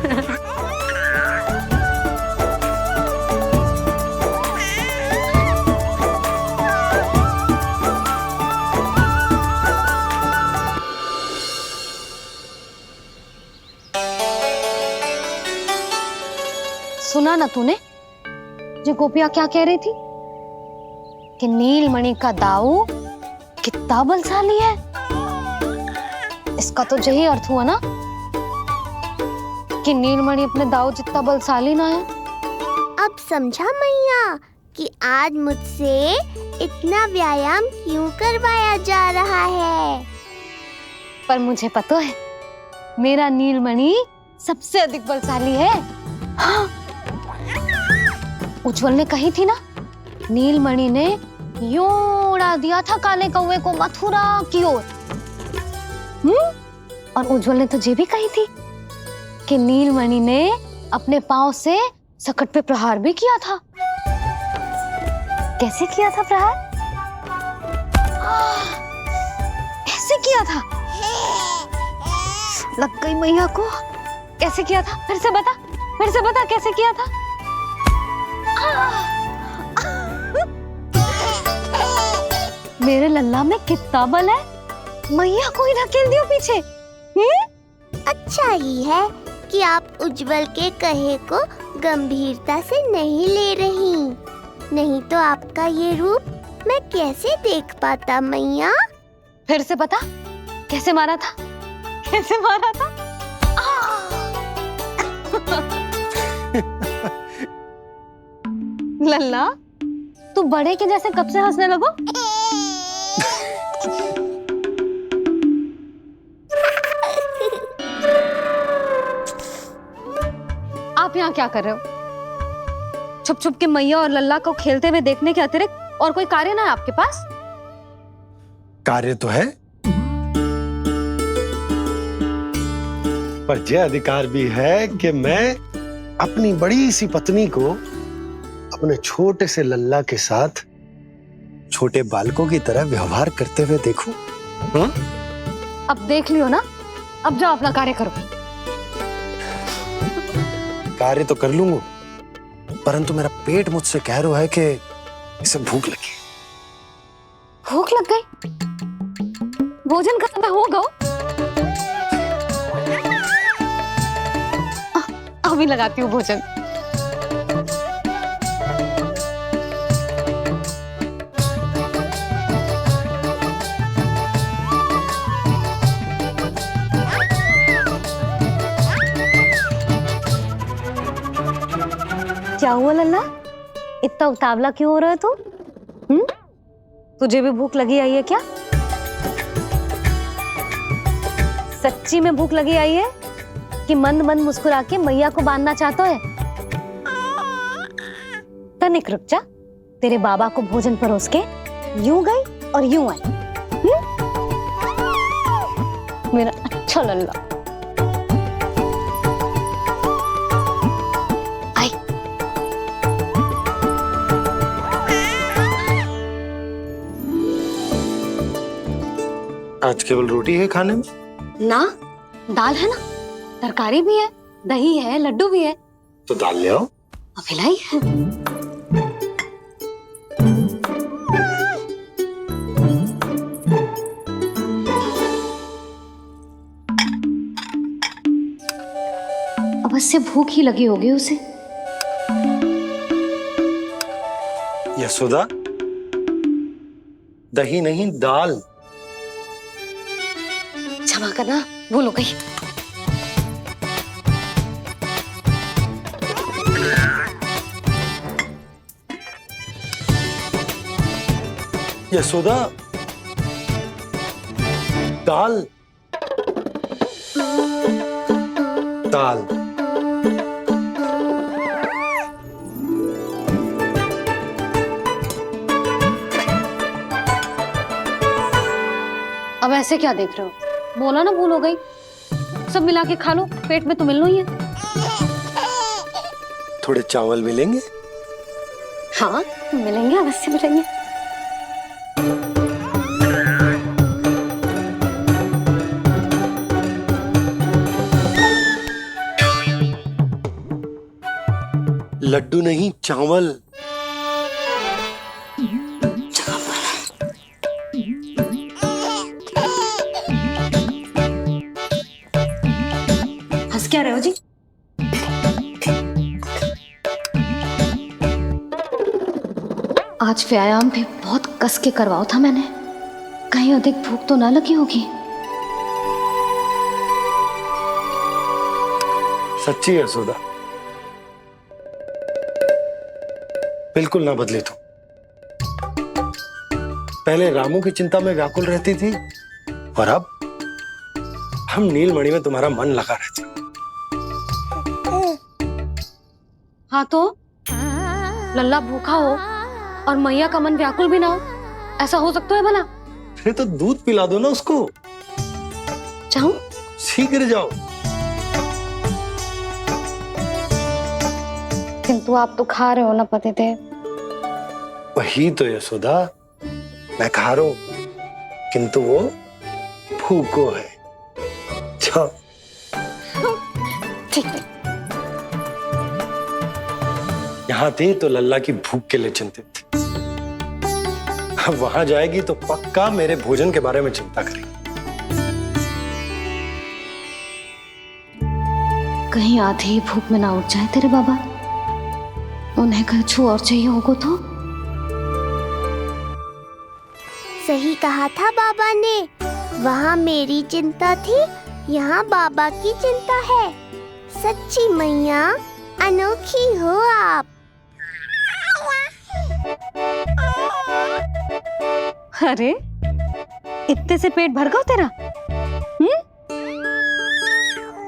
सुना ना तूने जो गोपिया क्या कह रही थी कि नीलमणि का दाऊ कितना बलशाली है। इसका तो यही अर्थ हुआ ना कि नीलमणि अपने दाऊ जितना बलशाली ना है। अब समझा मैया कि आज मुझसे इतना व्यायाम क्यों करवाया जा रहा है। पर मुझे पता है मेरा नीलमणि सबसे अधिक बलशाली है। हाँ। उज्जवल ने कही थी ना नीलमणि ने यूं उड़ा दिया था काले कौवे को मथुरा की ओर। और उज्जवल ने तो ये भी कही थी कि नीलमणि ने अपने पांव से सकट पे प्रहार भी किया था। कैसे किया था प्रहार? कैसे किया था? लग गई मैया को। कैसे किया था? फिर से बता कैसे किया था? मेरे लल्ला में कितना बल है। मैया को ही धकेल दियो पीछे। अच्छा ही है कि आप उज्जवल के कहे को गंभीरता से नहीं ले रही, नहीं तो आपका ये रूप मैं कैसे देख पाता मैया। फिर से बता कैसे मारा था? कैसे मारा था? लल्ला तू बड़े के जैसे कब से हंसने लगो? आप यहाँ क्या कर रहे हो? छुप छुप के मैया और लल्ला को खेलते हुए देखने के अतिरिक्त और कोई कार्य ना है आपके पास? कार्य तो है, पर यह अधिकार भी है कि मैं अपनी बड़ी सी पत्नी को अपने छोटे से लल्ला के साथ छोटे बालकों की तरह व्यवहार करते हुए देखूं। हाँ? अब देख लियो ना, अब जाओ अपना कार्य करो। कार्य तो कर लूंगा, परंतु मेरा पेट मुझसे कह रहा है कि इसे भूख लगी। भूख लग गई? भोजन का समय होगा। अभी लगाती हूँ भोजन। क्या हुआ लल्ला? इतना उतावला क्यों हो रहा है तू? तुझे भी भूख लगी आई है क्या? सच्ची में भूख लगी आई है कि मंद मंद मुस्कुरा के मैया को बांधना चाहता है? तनिक रुक जा, तेरे बाबा को भोजन परोस के यूं गई और यूं आई। मेरा अच्छा लल्ला। आई। आज केवल रोटी है खाने में? ना, दाल है ना, तरकारी भी है, दही है, लड्डू भी है। तो दाल ले आओ। अभी लाई है। अवश्य भूख ही लगी होगी उसे। यशोदा, दही नहीं दाल। क्षमा करना, भूल हो गई। यशोदा, दाल दाल। अब ऐसे क्या देख रहे हो? बोला ना भूल हो गई। सब मिला के खा लो, पेट में तो मिलना ही है। थोड़े चावल मिलेंगे? हाँ मिलेंगे, अवश्य मिलेंगे। लड्डू नहीं, चावल। हंस क्या रहे हो जी? आज व्यायाम भी बहुत कस के करवाओ था मैंने, कहीं अधिक भूख तो ना लगी होगी। सच्ची है सुधा, बिल्कुल ना बदली तू। पहले रामू की चिंता में व्याकुल रहती थी और अब हम नीलमणि में तुम्हारा मन लगा रहता। हाँ तो लल्ला भूखा हो और मैया का मन व्याकुल भी ना हो, ऐसा हो सकता है भला? फिर तो दूध पिला दो ना उसको। जाऊं? शीघ्र जाओ। किंतु आप तो खा रहे हो ना पतिदेव। वही तो यशोदा, मैं खा रहा हूं, किंतु वो भूखो है। जाओ। ठीक है। यहाँ थी तो लल्ला की भूख के लिए चिंतित थी, अब वहां जाएगी तो पक्का मेरे भोजन के बारे में चिंता करेगी। कहीं आधी भूख में ना उठ जाए तेरे बाबा, उन्हें कुछ और चाहिए होगा तो। सही कहा था बाबा ने, वहाँ मेरी चिंता थी, यहाँ बाबा की चिंता है। सच्ची मैया अनोखी हो आप। अरे इतने से पेट भर गया तेरा?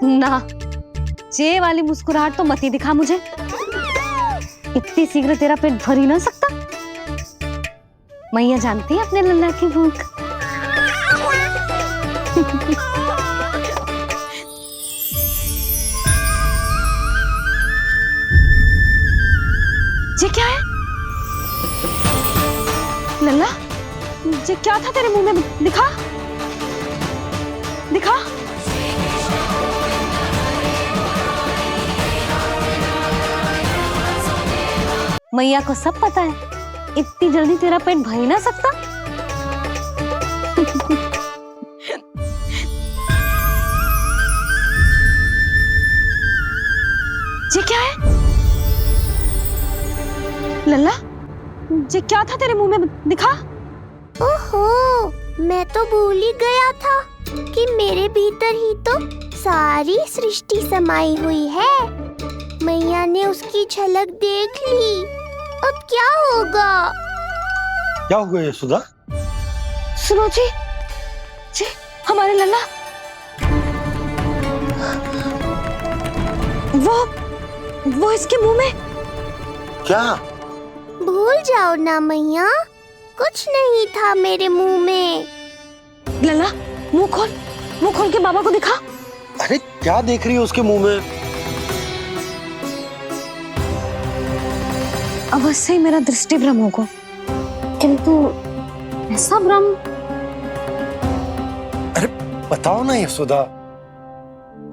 ना, ये वाली मुस्कुराहट तो मत ही दिखा मुझे। इतनी शीघ्र तेरा पेट भर ही ना सकता। मैया जानती है अपने लल्ला की भूख। ये क्या है लल्ला? ये क्या था तेरे मुंह में? दिखा दिखा। मैया को सब पता है, इतनी जल्दी तेरा पेट भर ही ना सकता। ये क्या है लल्ला? ये क्या था तेरे मुंह में? दिखा। ओहो, मैं तो भूल ही गया था कि मेरे भीतर ही तो सारी सृष्टि समाई हुई है। मैया ने उसकी झलक देख ली, अब क्या होगा? क्या होगा यशोदा? सुनो जी, हमारे लल्ला वो इसके मुंह में। क्या? भूल जाओ ना मैया, कुछ नहीं था मेरे मुंह में। लल्ला मुंह खोल के बाबा को दिखा। अरे क्या देख रही है उसके मुंह में? अवश्य ही मेरा दृष्टि भ्रम होगा, किंतु ऐसा भ्रम। अरे बताओ ना यशोदा,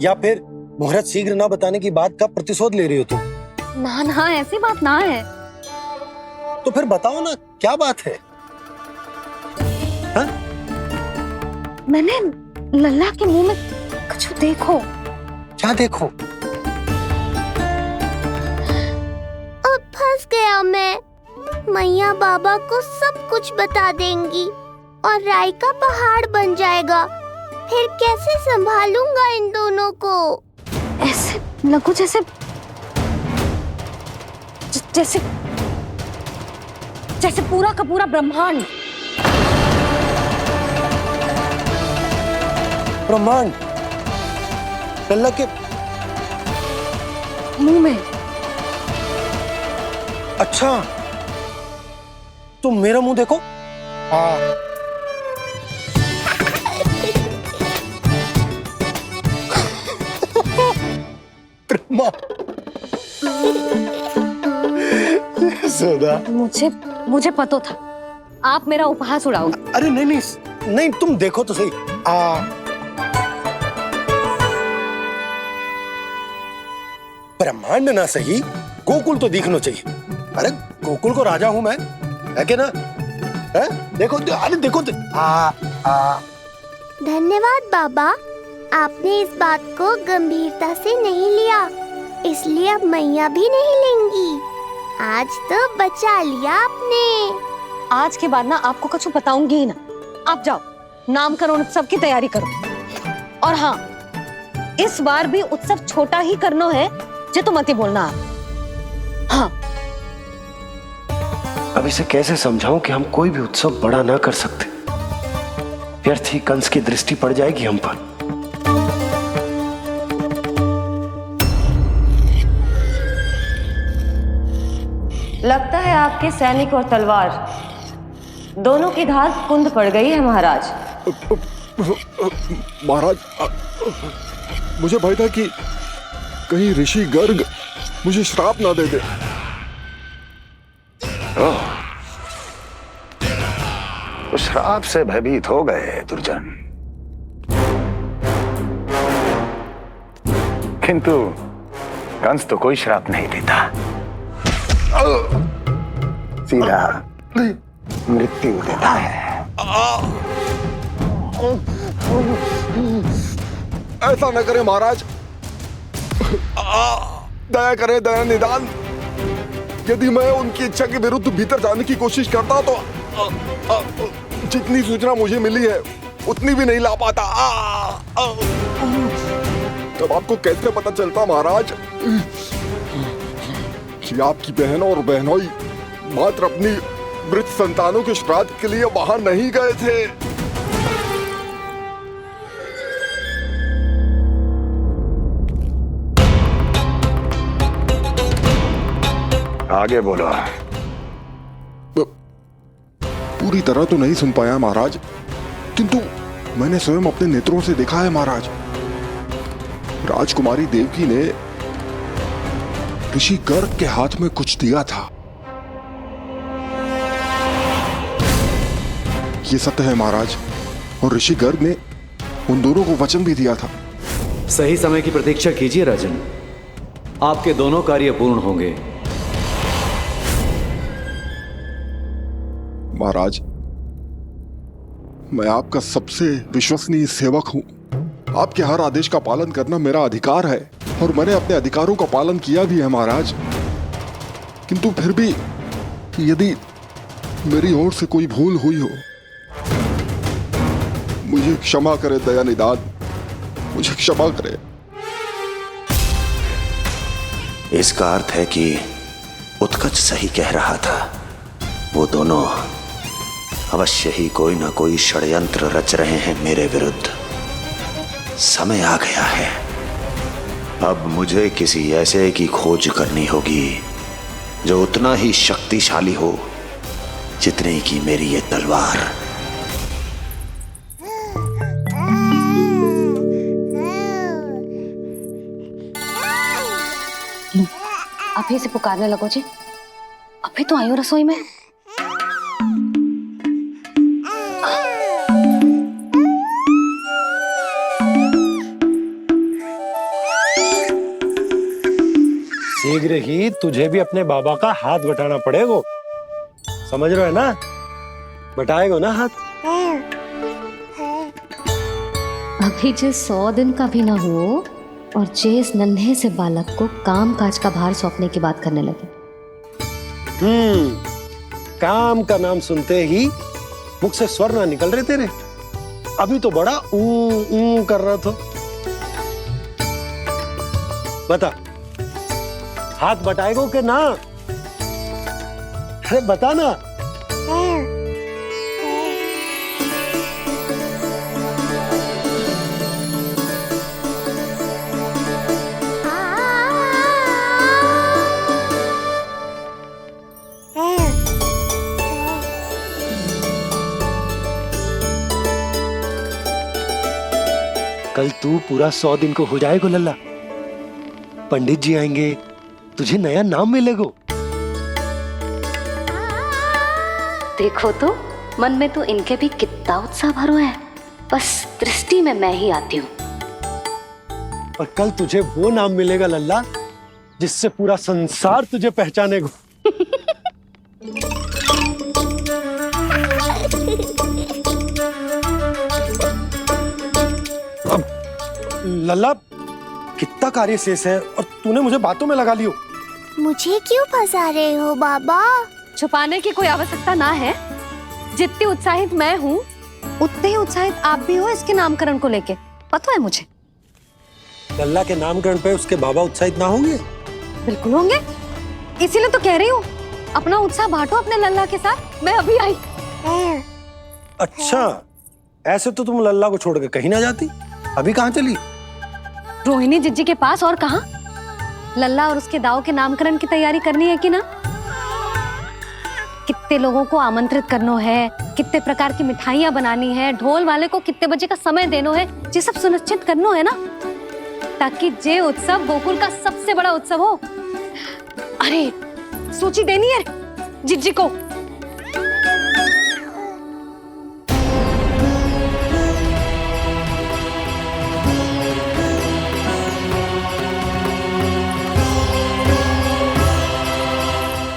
या फिर मुहूर्त शीघ्र ना बताने की बात का प्रतिशोध ले रही हो तुम? ना ऐसी बात ना है। तो फिर बताओ ना क्या बात है? हा? मैंने लल्ला के मुंह में कुछ देखो। क्या देखो? अब फंस गया मैं। मैया बाबा को सब कुछ बता देंगी और राय का पहाड़ बन जाएगा। फिर कैसे संभालूंगा इन दोनों को? ऐसे लगो जैसे जैसे पूरा का पूरा ब्रह्मांड ब्रह्मांड लल्ला के मुंह में। अच्छा, तुम मेरा मुंह देखो। हाँ। ब्रह्मा, सोदा, मुझे पता था आप मेरा उपहास उड़ाओगे। अरे नहीं नहीं नहीं, तुम देखो तो सही। ब्रह्मांड ना सही, गोकुल तो दिखना चाहिए। अरे गोकुल को राजा हूं मैं, है कि ना? है? देखो, अरे देखो। धन्यवाद बाबा, आपने इस बात को गंभीरता से नहीं लिया, इसलिए अब मैया भी नहीं लेंगी। आज तो बचा लिया आपने। आज के बाद ना आपको कुछ बताऊंगी ही ना। आप जाओ, नामकरण उत्सव की तैयारी करो। और हाँ, इस बार भी उत्सव छोटा ही करना है, जो तो मत ही बोलना आप। हाँ। अब इसे कैसे समझाऊं कि हम कोई भी उत्सव बड़ा ना कर सकते? व्यर्थ ही कंस की दृष्टि पड़ जाएगी हम पर। लगता है आपके सैनिक और तलवार दोनों की धार कुंद पड़ गई है महाराज। महाराज, मुझे भय था कि कहीं ऋषि गर्ग मुझे श्राप ना दे दे। तो श्राप से भयभीत हो गए दुर्जन, किंतु कंस तो कोई श्राप नहीं देता, सीधा मृत्यु देता है। ऐसा न करे महाराज, दया करे, दया निदान। यदि मैं उनकी इच्छा के विरुद्ध भीतर जाने की कोशिश करता तो जितनी सूचना मुझे मिली है उतनी भी नहीं ला पाता। तब आपको कैसे पता चलता महाराज कि आपकी बहन और बहनोई मात्र अपनी मृत संतानों के श्राद्ध के लिए वहां नहीं गए थे? आगे बोलो। पूरी तरह तो नहीं सुन पाया महाराज, किंतु मैंने स्वयं अपने नेत्रों से देखा है महाराज। राजकुमारी देवकी ने ऋषि गर्ग के हाथ में कुछ दिया था। ये सत्य है महाराज, और ऋषि गर्ग ने उन दोनों को वचन भी दिया था। सही समय की प्रतीक्षा कीजिए राजन, आपके दोनों कार्य पूर्ण होंगे। महाराज, मैं आपका सबसे विश्वसनीय सेवक हूं। आपके हर आदेश का पालन करना मेरा अधिकार है, और मैंने अपने अधिकारों का पालन किया भी है महाराज। किंतु फिर भी यदि मेरी ओर से कोई भूल हुई हो, मुझे क्षमा करे दया निदान, मुझे क्षमा करे। इसका अर्थ है कि उत्कच सही कह रहा था। वो दोनों अवश्य ही कोई ना कोई षड्यंत्र रच रहे हैं मेरे विरुद्ध। समय आ गया है, अब मुझे किसी ऐसे की खोज करनी होगी जो उतना ही शक्तिशाली हो जितने की मेरी ये तलवार। अभी से पुकारने लगो जी, अभी तो आई हो रसोई में। शीघ्र ही तुझे भी अपने बाबा का हाथ बटाना पड़ेगा, समझ रहे हो ना? बटाएगा ना हाथ? अभी जो 100 दिन का भी ना हो और जिस नन्हे से बालक को काम काज का भार सौंपने की बात करने लगे। काम का नाम सुनते ही मुख से स्वर ना निकल रहे तेरे। अभी तो बड़ा ऊ कर रहा था। बता, हाथ बटाएगो के ना? अरे बता ना। कल तू पूरा 100 दिन को हो जाएगा लल्ला। पंडित जी आएंगे, तुझे नया नाम मिलेगा। देखो तो मन में तो इनके भी कितना उत्साह भरो है, बस दृष्टि में मैं ही आती हूँ। और कल तुझे वो नाम मिलेगा लल्ला जिससे पूरा संसार तुझे पहचानेगा। अब लल्ला कितना कार्य शेष है और तूने मुझे बातों में लगा लियो। मुझे क्यों फंसा रहे हो बाबा? छुपाने की कोई आवश्यकता ना है। जितनी उत्साहित मैं हूँ उतने ही उत्साहित आप भी हो इसके नामकरण को लेके, पता है मुझे। लल्ला के नामकरण पे उसके बाबा उत्साहित ना होंगे? बिल्कुल होंगे, इसीलिए तो कह रही हूँ अपना उत्साह बांटो अपने लल्ला के साथ। मैं अभी आई। अच्छा, ऐसे तो तुम लल्ला को छोड़ के कहीं ना जाती। अभी कहाँ चली? रोहिणी जिज्जी के पास, और कहाँ। लल्ला और उसके दाऊ के नामकरण की तैयारी करनी है कि ना। कितने लोगों को आमंत्रित करना है, कितने प्रकार की मिठाइयां बनानी है, ढोल वाले को कितने बजे का समय देना है, ये सब सुनिश्चित करना है ना, ताकि जे उत्सव गोकुल का सबसे बड़ा उत्सव हो। अरे सूची देनी है जिज्जी को।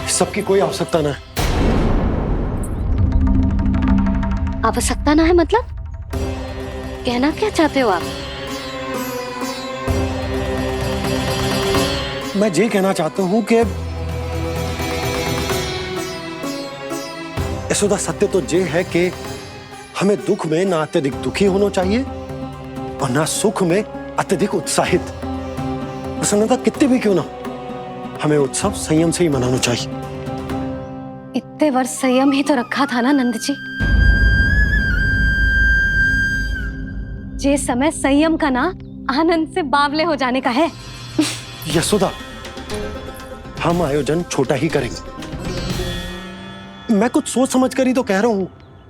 सबकी कोई आवश्यकता ना है। आवश्यकता ना है मतलब? कहना क्या चाहते हो आप? मैं ये कहना चाहता हूं कि यशोदा, सत्य तो ये है कि हमें दुख में ना अत्यधिक दुखी होना चाहिए और ना सुख में अत्यधिक उत्साहित। प्रसन्नता कितनी भी क्यों ना, हमें उत्सव संयम से ही मनाना चाहिए। इतने वर्ष संयम ही तो रखा था ना नंद जी। ये समय संयम का ना आनंद से बावले हो जाने का है। यशोदा, हम आयोजन छोटा ही करेंगे। मैं कुछ सोच समझ कर ही तो कह रहा हूं।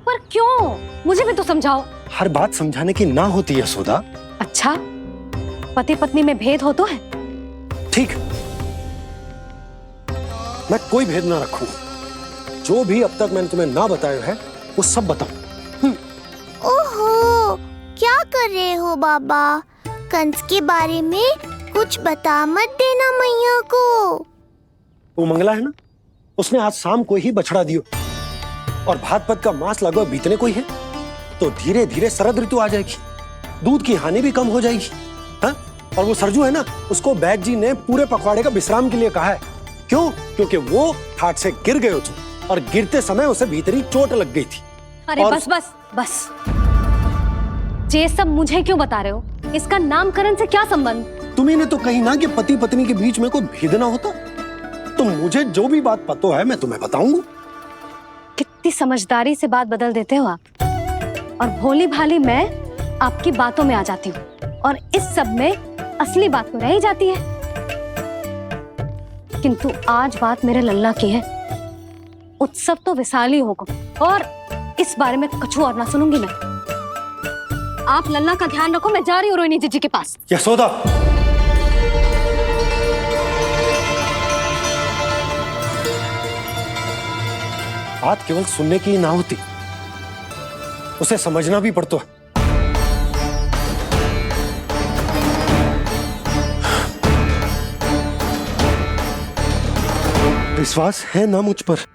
पर क्यों? मुझे भी तो समझाओ। हर बात समझाने की ना होती यशोदा। अच्छा, पति पत्नी में भेद हो तो है? ठीक, मैं कोई भेद ना रखूं। जो भी अब तक मैंने तुम्हें ना बताया है वो सब बताऊं। ओहो, क्या कर रहे हो बाबा? कंस के बारे में कुछ बता मत देना मैया को। वो मंगला है ना, उसने आज शाम को ही बछड़ा दियो और भाद्रपद का मास लगभग बीतने को ही है, तो धीरे धीरे शरद ऋतु आ जाएगी, दूध की हानि भी कम हो जाएगी। हाँ? और वो सरजू है ना, उसको बैग जी ने पूरे पखवाड़े का विश्राम के लिए कहा है। क्यों? क्योंकि वो ठाट से गिर गए थे और गिरते समय उसे भीतरी चोट लग गई थी। अरे बस बस बस, ये सब मुझे क्यों बता रहे हो? इसका नामकरण से क्या संबंध? तुम्ही ने तो कही ना कि पति पत्नी के बीच में कोई भेद ना होता, तो मुझे जो भी बात पता है मैं तुम्हें बताऊंगा। कितनी समझदारी से बात बदल देते हो आप, और भोली भाली मैं आपकी बातों में आ जाती हूँ, और इस सब में असली बात तो रह ही जाती है। किंतु आज बात मेरे लल्ला की है। उत्सव तो विशाल ही होगा, और इस बारे में कछु और ना सुनूंगी मैं। आप लल्ला का ध्यान रखो, मैं जा रही हूँ रोहिणी जीजी के पास। यशोदा, बात केवल सुनने की ना होती, उसे समझना भी पड़ता है। विश्वास है ना मुझ पर?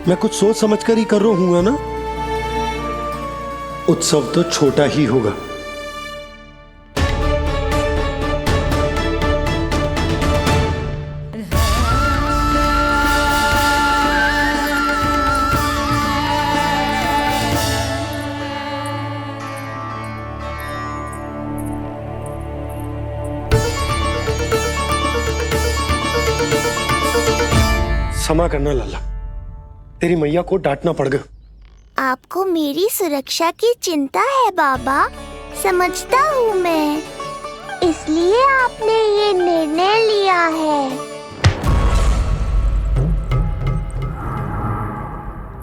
मैं कुछ सोच समझ कर ही कर रहा हूँ ना। उत्सव तो छोटा ही होगा। क्षमा करना लल्ला, तेरी मैया को डांटना पड़ गया। आपको मेरी सुरक्षा की चिंता है बाबा, समझता हूँ मैं, इसलिए आपने ये निर्णय लिया है।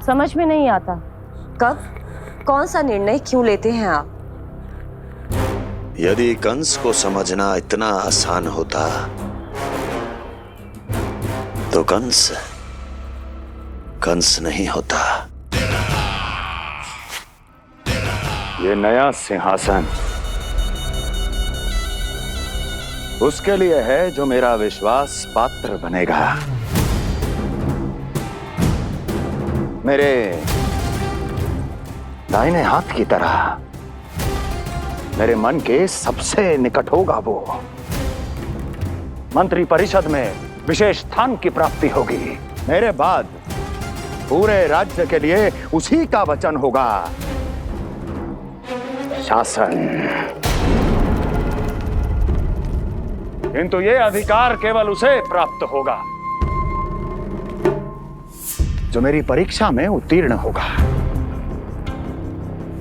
समझ में नहीं आता, कब, कौन सा निर्णय क्यों लेते हैं आप? यदि कंस को समझना इतना आसान होता तो कंस नहीं होता। ये नया सिंहासन उसके लिए है जो मेरा विश्वास पात्र बनेगा। मेरे दाहिने हाथ की तरह मेरे मन के सबसे निकट होगा वो। मंत्री परिषद में विशेष स्थान की प्राप्ति होगी। मेरे बाद पूरे राज्य के लिए उसी का वचन होगा। शासन। किंतु ये अधिकार केवल उसे प्राप्त होगा जो मेरी परीक्षा में उत्तीर्ण होगा।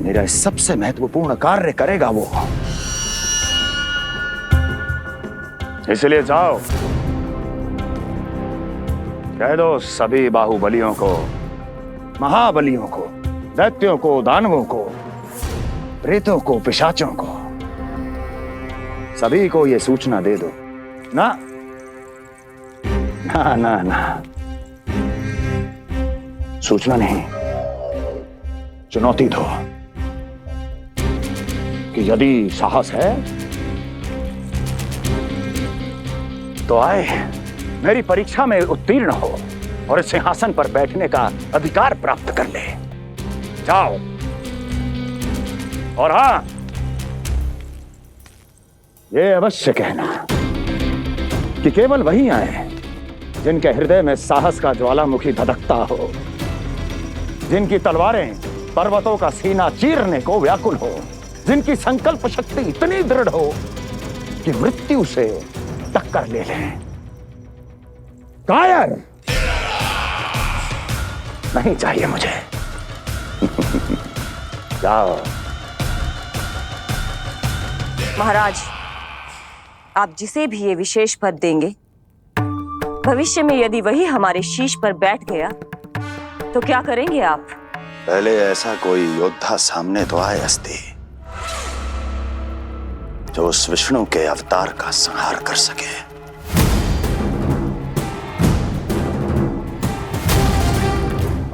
मेरा सबसे महत्वपूर्ण कार्य करेगा वो। इसलिए जाओ, कह दो सभी बाहुबलियों को, महाबलियों को, दैत्यों को, दानवों को, प्रेतों को, पिशाचों को, सभी को ये सूचना दे दो ना ना ना ना, सूचना नहीं, चुनौती दो कि यदि साहस है तो आए, मेरी परीक्षा में उत्तीर्ण हो और इस सिंहासन पर बैठने का अधिकार प्राप्त कर ले। जाओ। और हां, ये अवश्य कहना कि केवल वही आए जिनके हृदय में साहस का ज्वालामुखी धधकता हो, जिनकी तलवारें पर्वतों का सीना चीरने को व्याकुल हो, जिनकी संकल्प शक्ति इतनी दृढ़ हो कि मृत्यु से टक्कर ले लें। कायर नहीं चाहिए मुझे। जाओ। महाराज, आप जिसे भी ये विशेष पद देंगे, भविष्य में यदि वही हमारे शीश पर बैठ गया तो क्या करेंगे आप? पहले ऐसा कोई योद्धा सामने तो आए अस्ति, जो उस विष्णु के अवतार का संहार कर सके।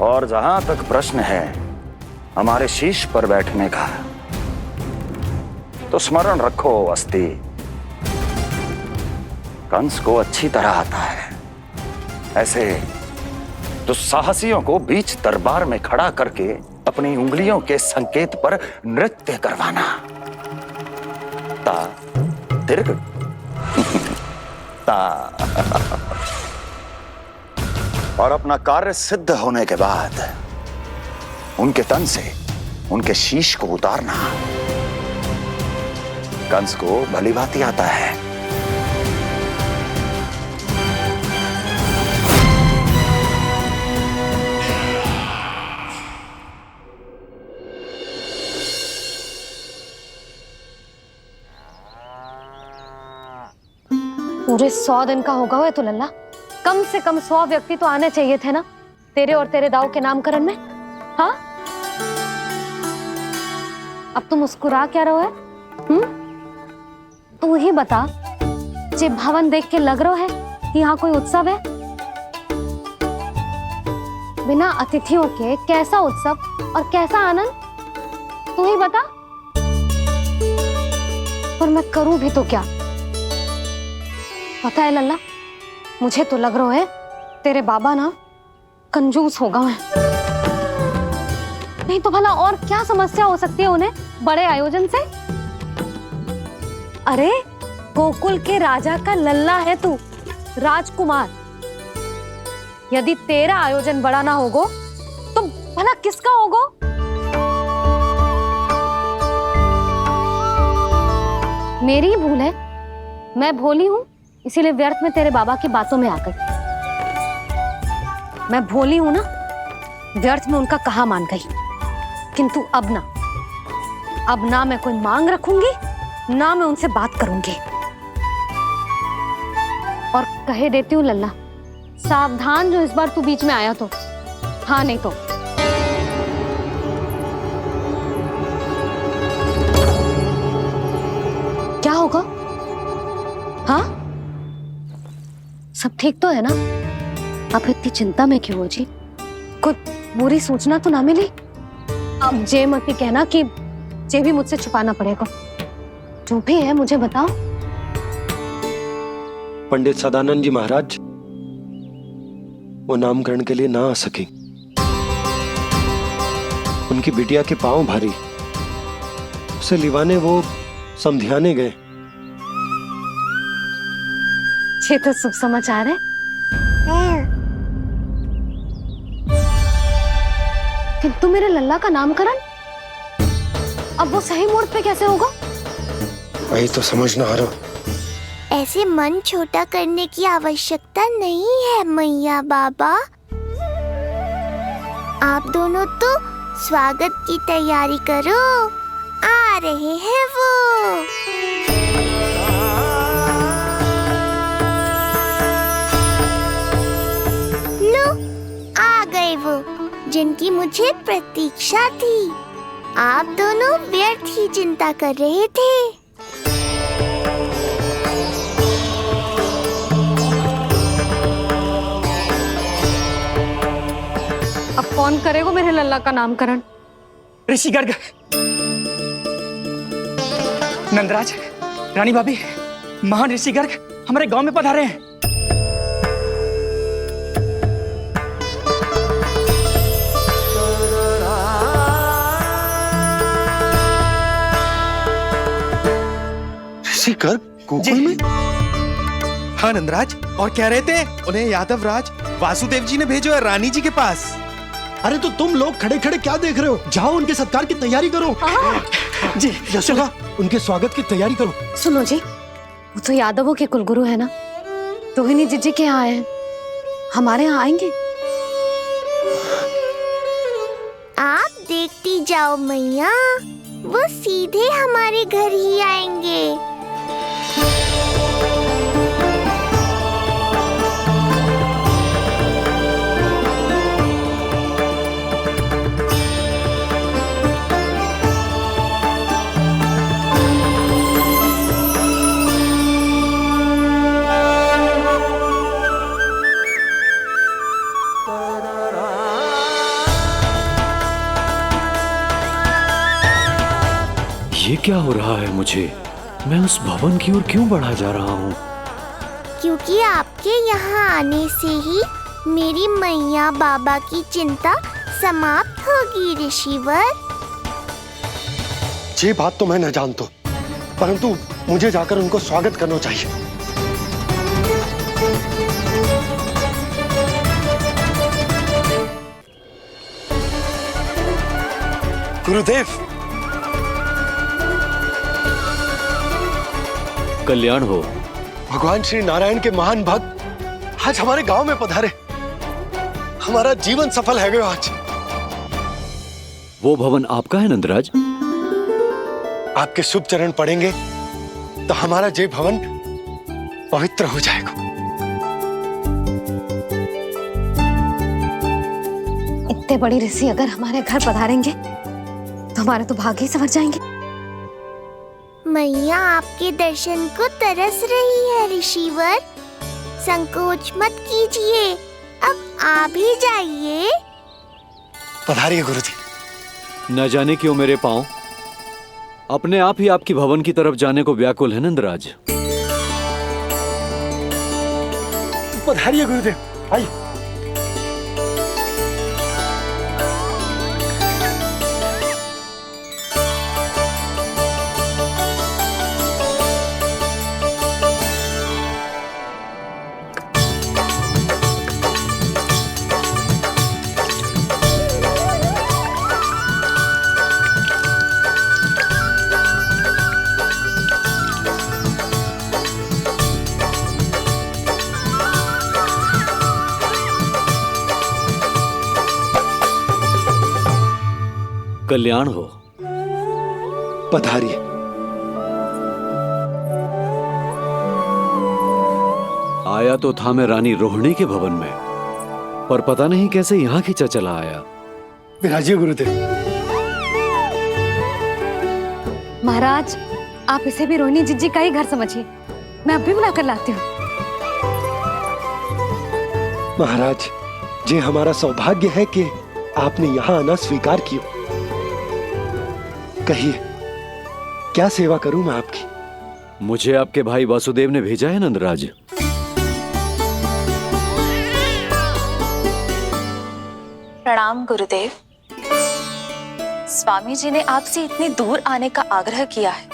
और जहां तक प्रश्न है हमारे शीश पर बैठने का, तो स्मरण रखो अस्ति, कंस को अच्छी तरह आता है ऐसे दुस्साहसियों को बीच दरबार में खड़ा करके अपनी उंगलियों के संकेत पर नृत्य करवाना। ता दीर्घ ता। और अपना कार्य सिद्ध होने के बाद उनके तन से उनके शीश को उतारना कंस को भलीभांति आता है। पूरे 100 दिन का होगा हुआ तो लल्ला, कम से कम 100 व्यक्ति तो आने चाहिए थे ना तेरे और तेरे दाऊ के नामकरण में। हाँ, अब तुम मुस्कुरा क्या रहो है? तू ही बता, जे भवन देख के लग रहा है कि यहाँ कोई उत्सव है? बिना अतिथियों के कैसा उत्सव और कैसा आनंद, तू ही बता। पर मैं करूं भी तो क्या? पता है लल्ला, मुझे तो लग रहा है तेरे बाबा ना कंजूस होगा है। नहीं तो भला और क्या समस्या हो सकती है उन्हें बड़े आयोजन से? अरे गोकुल के राजा का लल्ला है तू, राजकुमार। यदि तेरा आयोजन बड़ा ना होगो तो भला किसका होगो? मेरी ही भूल है, मैं भोली हूं, इसीलिए व्यर्थ में तेरे बाबा की बातों में आ गई। मैं भोली हूं ना, व्यर्थ में उनका कहा मान गई। किंतु अब ना मैं कोई मांग रखूंगी, ना मैं उनसे बात करूंगी। और कहे देती हूँ लल्ला, सावधान जो इस बार तू बीच में आया तो। हाँ नहीं तो क्या होगा? हाँ, सब ठीक तो है ना? आप इतनी चिंता में क्यों हो जी? कोई बुरी सूचना तो ना मिली? अब जे मत ही कहना कि जे भी मुझसे छुपाना पड़ेगा। जो भी है मुझे बताओ। पंडित सदानंद जी महाराज वो नामकरण के लिए ना आ सके। उनकी बिटिया के पांव भारी, उसे लिवाने वो समधियाने गए। ये तो शुभ समाचार है। किंतु मेरे लल्ला का नामकरण अब वो सही मुहूर्त पे कैसे होगा? वही तो समझ ना आ रहा। ऐसे मन छोटा करने की आवश्यकता नहीं है मैया बाबा। आप दोनों तो स्वागत की तैयारी करो, आ रहे हैं वो। लो, आ गए वो जिनकी मुझे प्रतीक्षा थी। आप दोनों व्यर्थ ही चिंता कर रहे थे। अब कौन करेगा मेरे लल्ला का नामकरण? ऋषि गर्ग, नंदराज, रानी भाभी, महान ऋषि गर्ग हमारे गांव में पधारे हैं। ऋषि गर्ग गोकुल में? हाँ नंदराज, और कह रहे थे उन्हें यादव राज वासुदेव जी ने भेजो है रानी जी के पास। अरे तो तुम लोग खड़े खड़े क्या देख रहे हो? जाओ उनके सत्कार की तैयारी करो। जी यशोदा, उनके स्वागत की तैयारी करो। सुनो जी, वो तो यादवों के कुलगुरु है ना, रोहिणी जीजी के यहाँ आए हैं, हमारे यहाँ आएंगे। आप देखती जाओ मैया, वो सीधे हमारे घर ही आएंगे। ये क्या हो रहा है मुझे? मैं उस भवन की ओर क्यों बढ़ा जा रहा हूँ? क्योंकि आपके यहाँ आने से ही मेरी मैया बाबा की चिंता समाप्त होगी ऋषिवर। ये बात तो मैं न जानता, परंतु मुझे जाकर उनको स्वागत करना चाहिए। गुरुदेव, कल्याण हो। भगवान श्री नारायण के महान भक्त आज हमारे गांव में पधारे। हमारा जीवन सफल है गया आज। वो भवन आपका है नंदराज? आपके शुभ चरण पड़ेंगे तो हमारा जय भवन पवित्र हो जाएगा। इतने बड़ी ऋषि अगर हमारे घर पधारेंगे तो हमारे तो भाग्य ही संवर जाएंगे। मैया आपके दर्शन को तरस रही है ऋषिवर, संकोच मत कीजिए, अब आ भी जाइए। पधारिए गुरुजी। न जाने क्यों मेरे पांव अपने आप ही आपकी भवन की तरफ जाने को व्याकुल है नंदराज। पधारिए गुरुदेव, आइए। कल्याण हो। पधारिए। आया तो था मैं रानी रोहिणी के भवन में, पर पता नहीं कैसे यहाँ खींचा चला आया। विराजिए गुरुदेव। महाराज, आप इसे भी रोहिणी जिज्जी का ही घर समझिए। मैं अब भी बुला कर लाती हूँ। महाराज, ये हमारा सौभाग्य है कि आपने यहाँ आना स्वीकार किया। कहिए, क्या सेवा करूं मैं आपकी? मुझे आपके भाई वासुदेव ने भेजा है नंदराज। प्रणाम गुरुदेव। स्वामी जी ने आपसे इतनी दूर आने का आग्रह किया है,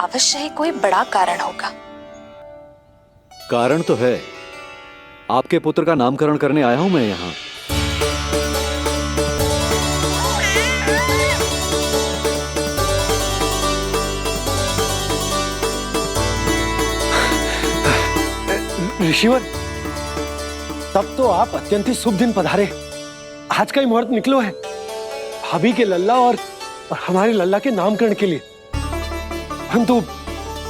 अवश्य ही कोई बड़ा कारण होगा। कारण तो है, आपके पुत्र का नामकरण करने आया हूं मैं यहाँ। ऋषिवर, तब तो आप अत्यंत ही शुभ दिन पधारे। आज का ही मुहूर्त निकलो है भाभी के लल्ला और हमारे लल्ला के नामकरण के लिए। हम तो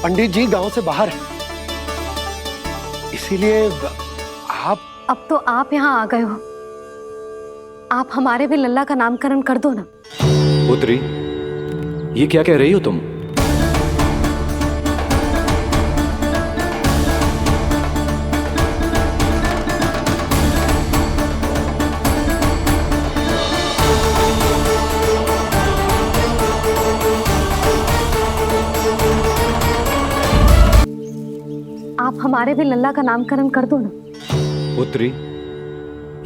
पंडित जी गांव से बाहर हैं, इसीलिए आप। अब तो आप यहाँ आ गए हो, आप हमारे भी लल्ला का नामकरण कर दो ना। पुत्री, ये क्या कह रही हो तुम? आप हमारे भी लल्ला का नामकरण कर दो ना। पुत्री,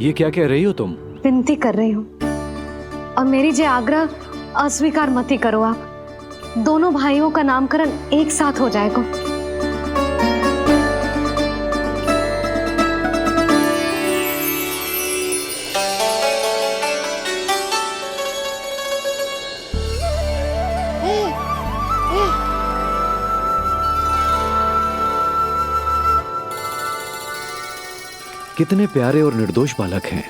ये क्या कह रही हो तुम? विनती कर रही हूँ, और मेरी जे आग्रह अस्वीकार मत ही करो। आप दोनों भाइयों का नामकरण एक साथ हो जाएगा। कितने प्यारे और निर्दोष बालक हैं।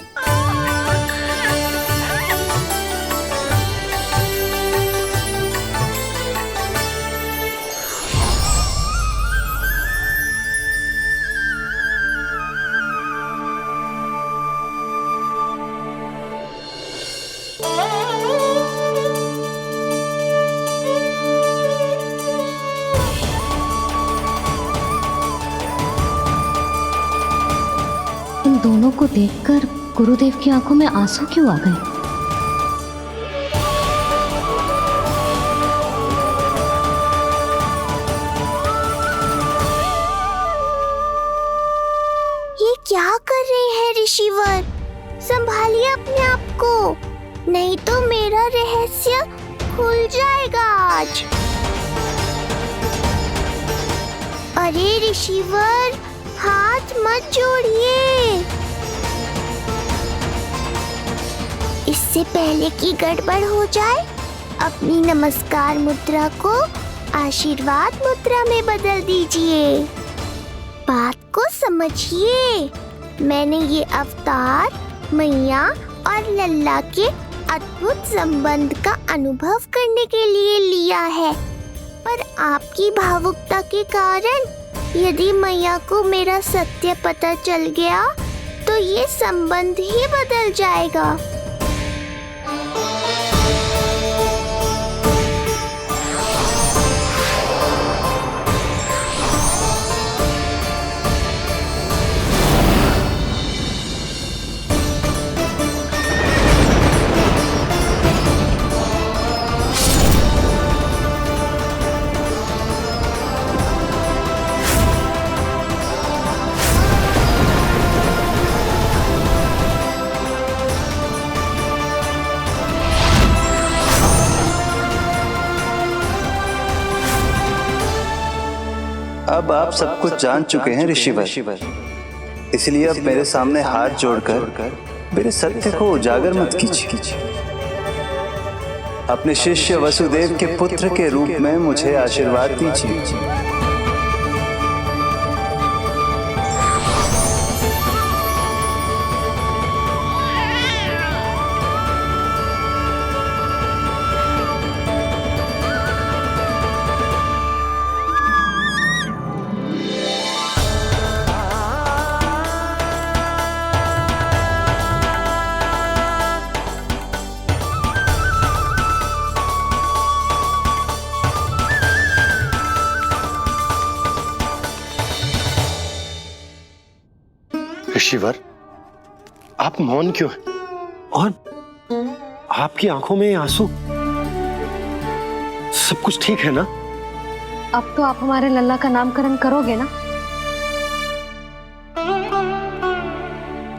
इन दोनों को देखकर गुरुदेव की आंखों में आंसू क्यों आ गए? ये क्या कर रहे हैं ऋषिवर? संभालिए अपने आप को, नहीं तो मेरा रहस्य खुल जाएगा आज। अरे ऋषिवर, हाथ मत जोड़िए। इससे पहले कि गड़बड़ हो जाए, अपनी नमस्कार मुद्रा को आशीर्वाद मुद्रा में बदल दीजिए। बात को समझिए। मैंने ये अवतार मैया और लल्ला के अद्भुत संबंध का अनुभव करने के लिए लिया है, पर आपकी भावुकता के कारण यदि मैया को मेरा सत्य पता चल गया तो ये संबंध ही बदल जाएगा। अब आप सब कुछ जान चुके हैं ऋषिवर, इसलिए अब मेरे सामने हाथ जोड़कर मेरे सत्य को उजागर मत कीजिए। अपने शिष्य वसुदेव के पुत्र के रूप में मुझे आशीर्वाद दीजिए। ऋषिवर, आप मौन क्यों हैं? और आपकी आंखों में आंसू, सब कुछ ठीक है ना? अब तो आप हमारे लल्ला का नामकरण करोगे ना?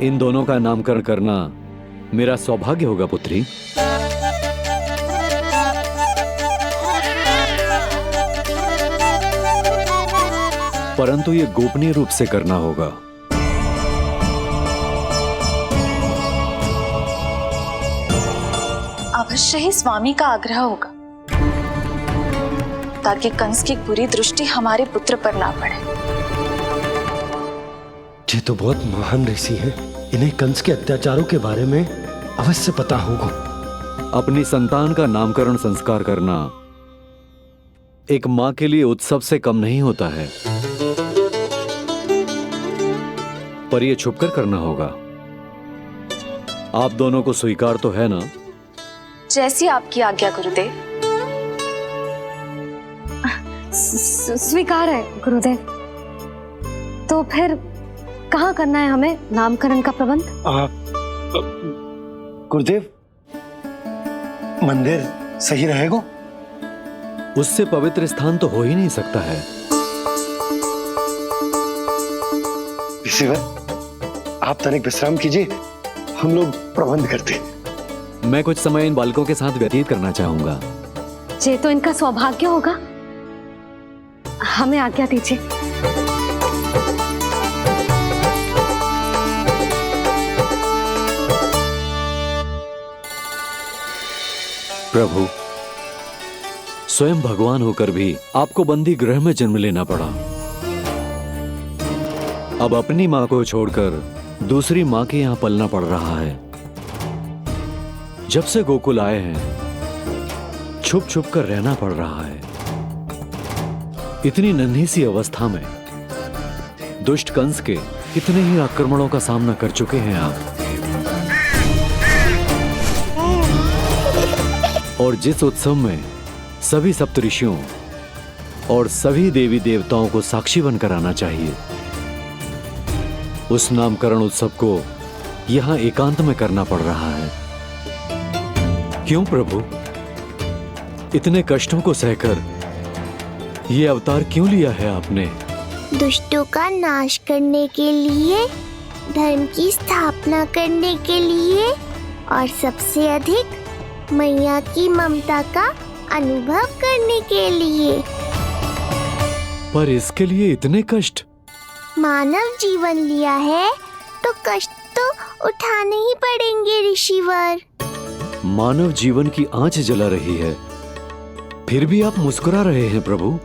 इन दोनों का नामकरण करना मेरा सौभाग्य होगा पुत्री। परंतु ये गोपनीय रूप से करना होगा। अवश्य ही स्वामी का आग्रह होगा, ताकि कंस की बुरी दृष्टि हमारे पुत्र पर ना पड़े। ये तो बहुत महान ऋषि हैं, इन्हें कंस के अत्याचारों के बारे में अवश्य पता होगा। अपनी संतान का नामकरण संस्कार करना एक मां के लिए उत्सव से कम नहीं होता है, पर यह छुपकर करना होगा। आप दोनों को स्वीकार तो है ना? जैसी आपकी आज्ञा गुरुदेव। स्वीकार है गुरुदेव। तो फिर कहाँ करना है हमें नामकरण का प्रबंध? गुरुदेव, मंदिर सही रहेगा? उससे पवित्र स्थान तो हो ही नहीं सकता है। ऋषिवर, आप तनिक विश्राम कीजिए, हम लोग प्रबंध करते हैं। मैं कुछ समय इन बालकों के साथ व्यतीत करना चाहूंगा। ये तो इनका सौभाग्य होगा। हमें आज्ञा दीजिए। प्रभु, स्वयं भगवान होकर भी आपको बंदी गृह में जन्म लेना पड़ा। अब अपनी मां को छोड़कर दूसरी मां के यहां पलना पड़ रहा है। जब से गोकुल आए हैं, छुप छुप कर रहना पड़ रहा है। इतनी नन्ही सी अवस्था में दुष्ट कंस के कितने ही आक्रमणों का सामना कर चुके हैं आप। और जिस उत्सव में सभी सप्तऋषियों और सभी देवी देवताओं को साक्षी बनकर आना चाहिए, उस नामकरण उत्सव को यहां एकांत में करना पड़ रहा है। क्यों प्रभु, इतने कष्टों को सहकर ये अवतार क्यों लिया है आपने? दुष्टों का नाश करने के लिए, धर्म की स्थापना करने के लिए, और सबसे अधिक मैया की ममता का अनुभव करने के लिए। पर इसके लिए इतने कष्ट? मानव जीवन लिया है तो कष्ट तो उठाने ही पड़ेंगे ऋषिवर। मानव जीवन की आंच जला रही है, फिर भी आप मुस्कुरा रहे हैं प्रभु।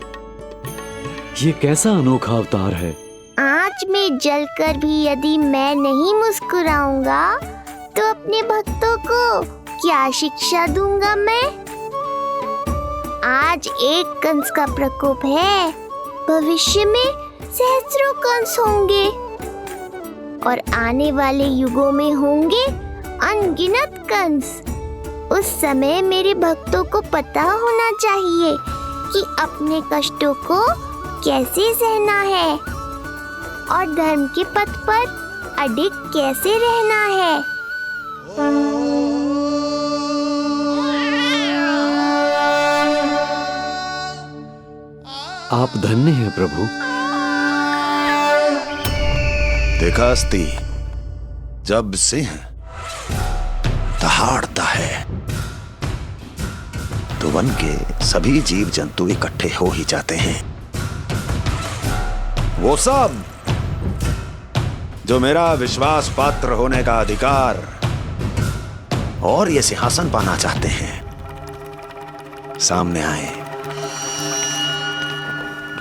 ये कैसा अनोखा अवतार है। आंच में जलकर भी यदि मैं नहीं मुस्कुराऊंगा तो अपने भक्तों को क्या शिक्षा दूंगा मैं? आज एक कंस का प्रकोप है, भविष्य में सहस्रों कंस होंगे और आने वाले युगों में होंगे अनगिनत कंस। उस समय मेरे भक्तों को पता होना चाहिए कि अपने कष्टों को कैसे सहना है और धर्म के पथ पर अडिग कैसे रहना है। आप धन्य हैं प्रभु। देखा अस्ति, जब सिंह दहाड़ता है तो वन के सभी जीव जंतु इकट्ठे हो ही जाते हैं। वो सब जो मेरा विश्वास पात्र होने का अधिकार और ये सिंहासन पाना चाहते हैं, सामने आए।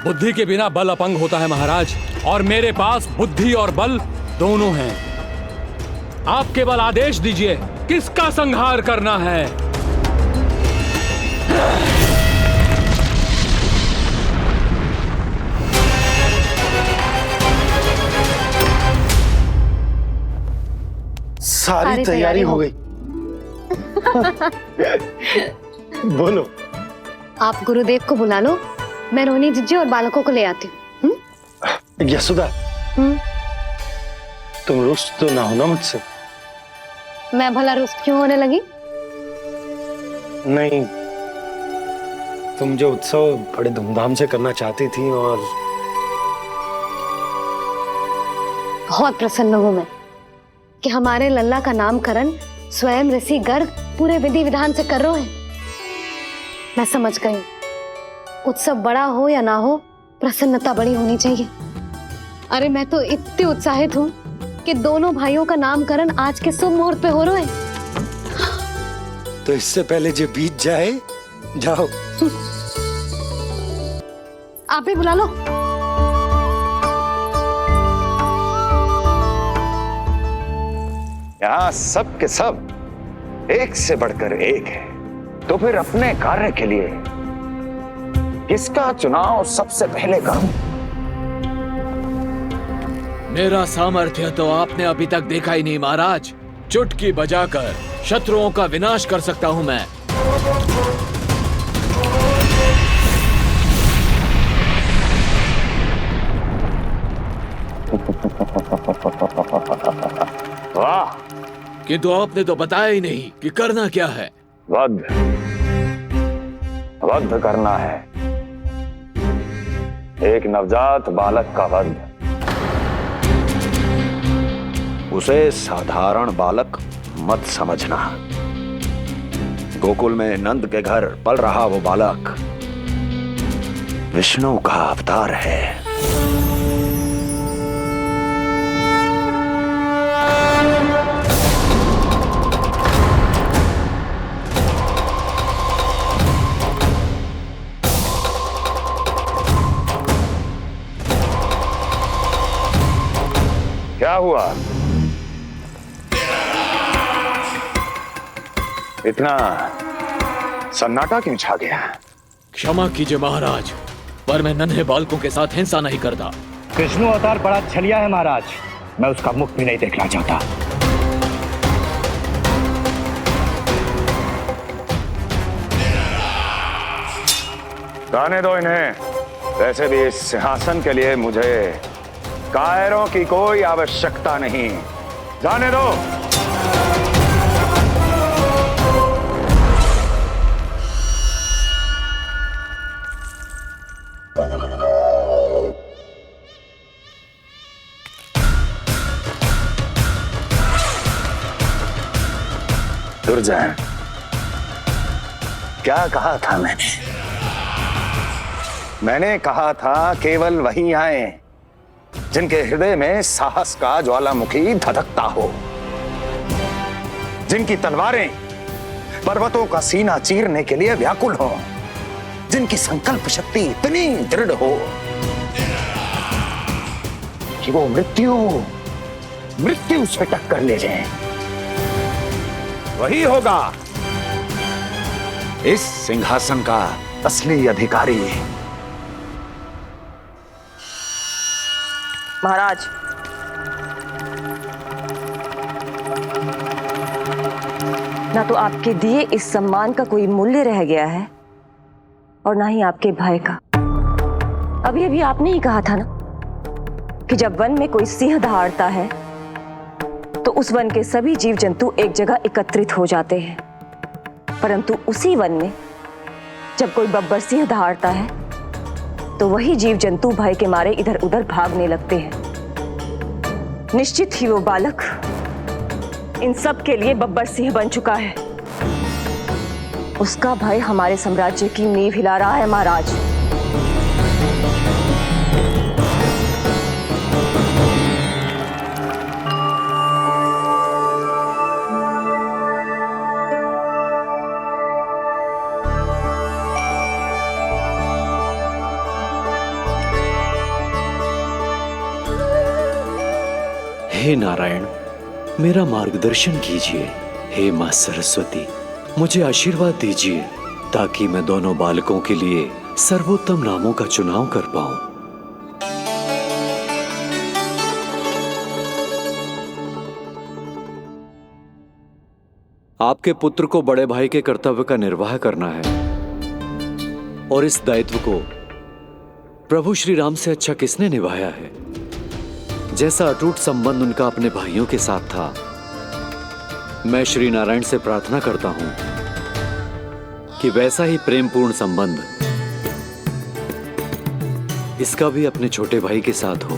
बुद्धि के बिना बल अपंग होता है महाराज, और मेरे पास बुद्धि और बल दोनों हैं। आप केवल आदेश दीजिए किसका संहार करना है। सारी तैयारी हो गई। बोलो। आप गुरुदेव को बुला लो, मैं रोहिणी जीजी और बालकों को ले आती हूँ। यशोदा, तुम रुष्ट तो ना हो ना मुझसे? मैं भला रुष्ट क्यों होने लगी? नहीं, तुम जो उत्सव बड़े धूमधाम से करना चाहती थी और बहुत प्रसन्न हूं मैं कि हमारे लल्ला का नामकरण स्वयं ऋषि गर्ग पूरे विधि विधान से कर रहे हैं। मैं समझ गई, उत्सव बड़ा हो या ना हो, प्रसन्नता बड़ी होनी चाहिए। अरे मैं तो इतनी उत्साहित हूँ कि दोनों भाइयों का नामकरण आज के शुभ मुहूर्त पे हो रहा है। तो इससे पहले जो बीत जाए, जाओ। आप भी बुला लो। यहाँ सब के सब एक से बढ़कर एक है, तो फिर अपने कार्य के लिए किसका चुनाव सबसे पहले करूं? मेरा सामर्थ्य तो आपने अभी तक देखा ही नहीं महाराज। चुटकी बजाकर शत्रुओं का विनाश कर सकता हूं मैं। वाह! किंतु आपने तो बताया ही नहीं कि करना क्या है। वध करना है, एक नवजात बालक का वध। उसे साधारण बालक मत समझना। गोकुल में नंद के घर पल रहा वो बालक विष्णु का अवतार है। क्या हुआ? इतना सन्नाटा क्यों छा गया? क्षमा कीजिए महाराज, पर मैं नन्हे बालकों के साथ हिंसा नहीं करता। विष्णु अवतार बड़ा छलिया है महाराज, मैं उसका मुख भी नहीं देखना चाहता। जाने दो इन्हें। वैसे भी इस सिंहासन के लिए मुझे कायरों की कोई आवश्यकता नहीं। जाने दो। दुर्जन, क्या कहा था मैंने कहा था केवल वही आए जिनके हृदय में साहस का ज्वालामुखी धधकता हो, जिनकी तलवारें पर्वतों का सीना चीरने के लिए व्याकुल हो, जिनकी संकल्प शक्ति इतनी दृढ़ हो कि वो मृत्यु से टक्कर ले जाए। वही होगा इस सिंहासन का असली अधिकारी। महाराज, ना तो आपके दिए इस सम्मान का कोई मूल्य रह गया है और ना ही आपके भय का। अभी अभी आपने ही कहा था ना कि जब वन में कोई सिंह दहाड़ता है तो उस वन के सभी जीव जंतु एक जगह एकत्रित हो जाते हैं, परंतु उसी वन में जब कोई बब्बर सिंह दहाड़ता है तो वही जीव जंतु भय के मारे इधर उधर भागने लगते हैं। निश्चित ही वो बालक इन सब के लिए बब्बर सिंह बन चुका है। उसका भय हमारे साम्राज्य की नींव हिला रहा है महाराज। हे नारायण, मेरा मार्गदर्शन कीजिए। हे मां सरस्वती, मुझे आशीर्वाद दीजिए ताकि मैं दोनों बालकों के लिए सर्वोत्तम नामों का चुनाव कर पाऊं। आपके पुत्र को बड़े भाई के कर्तव्य का निर्वाह करना है और इस दायित्व को प्रभु श्री राम से अच्छा किसने निभाया है? जैसा अटूट संबंध उनका अपने भाइयों के साथ था, मैं श्री नारायण से प्रार्थना करता हूं कि वैसा ही प्रेमपूर्ण संबंध इसका भी अपने छोटे भाई के साथ हो।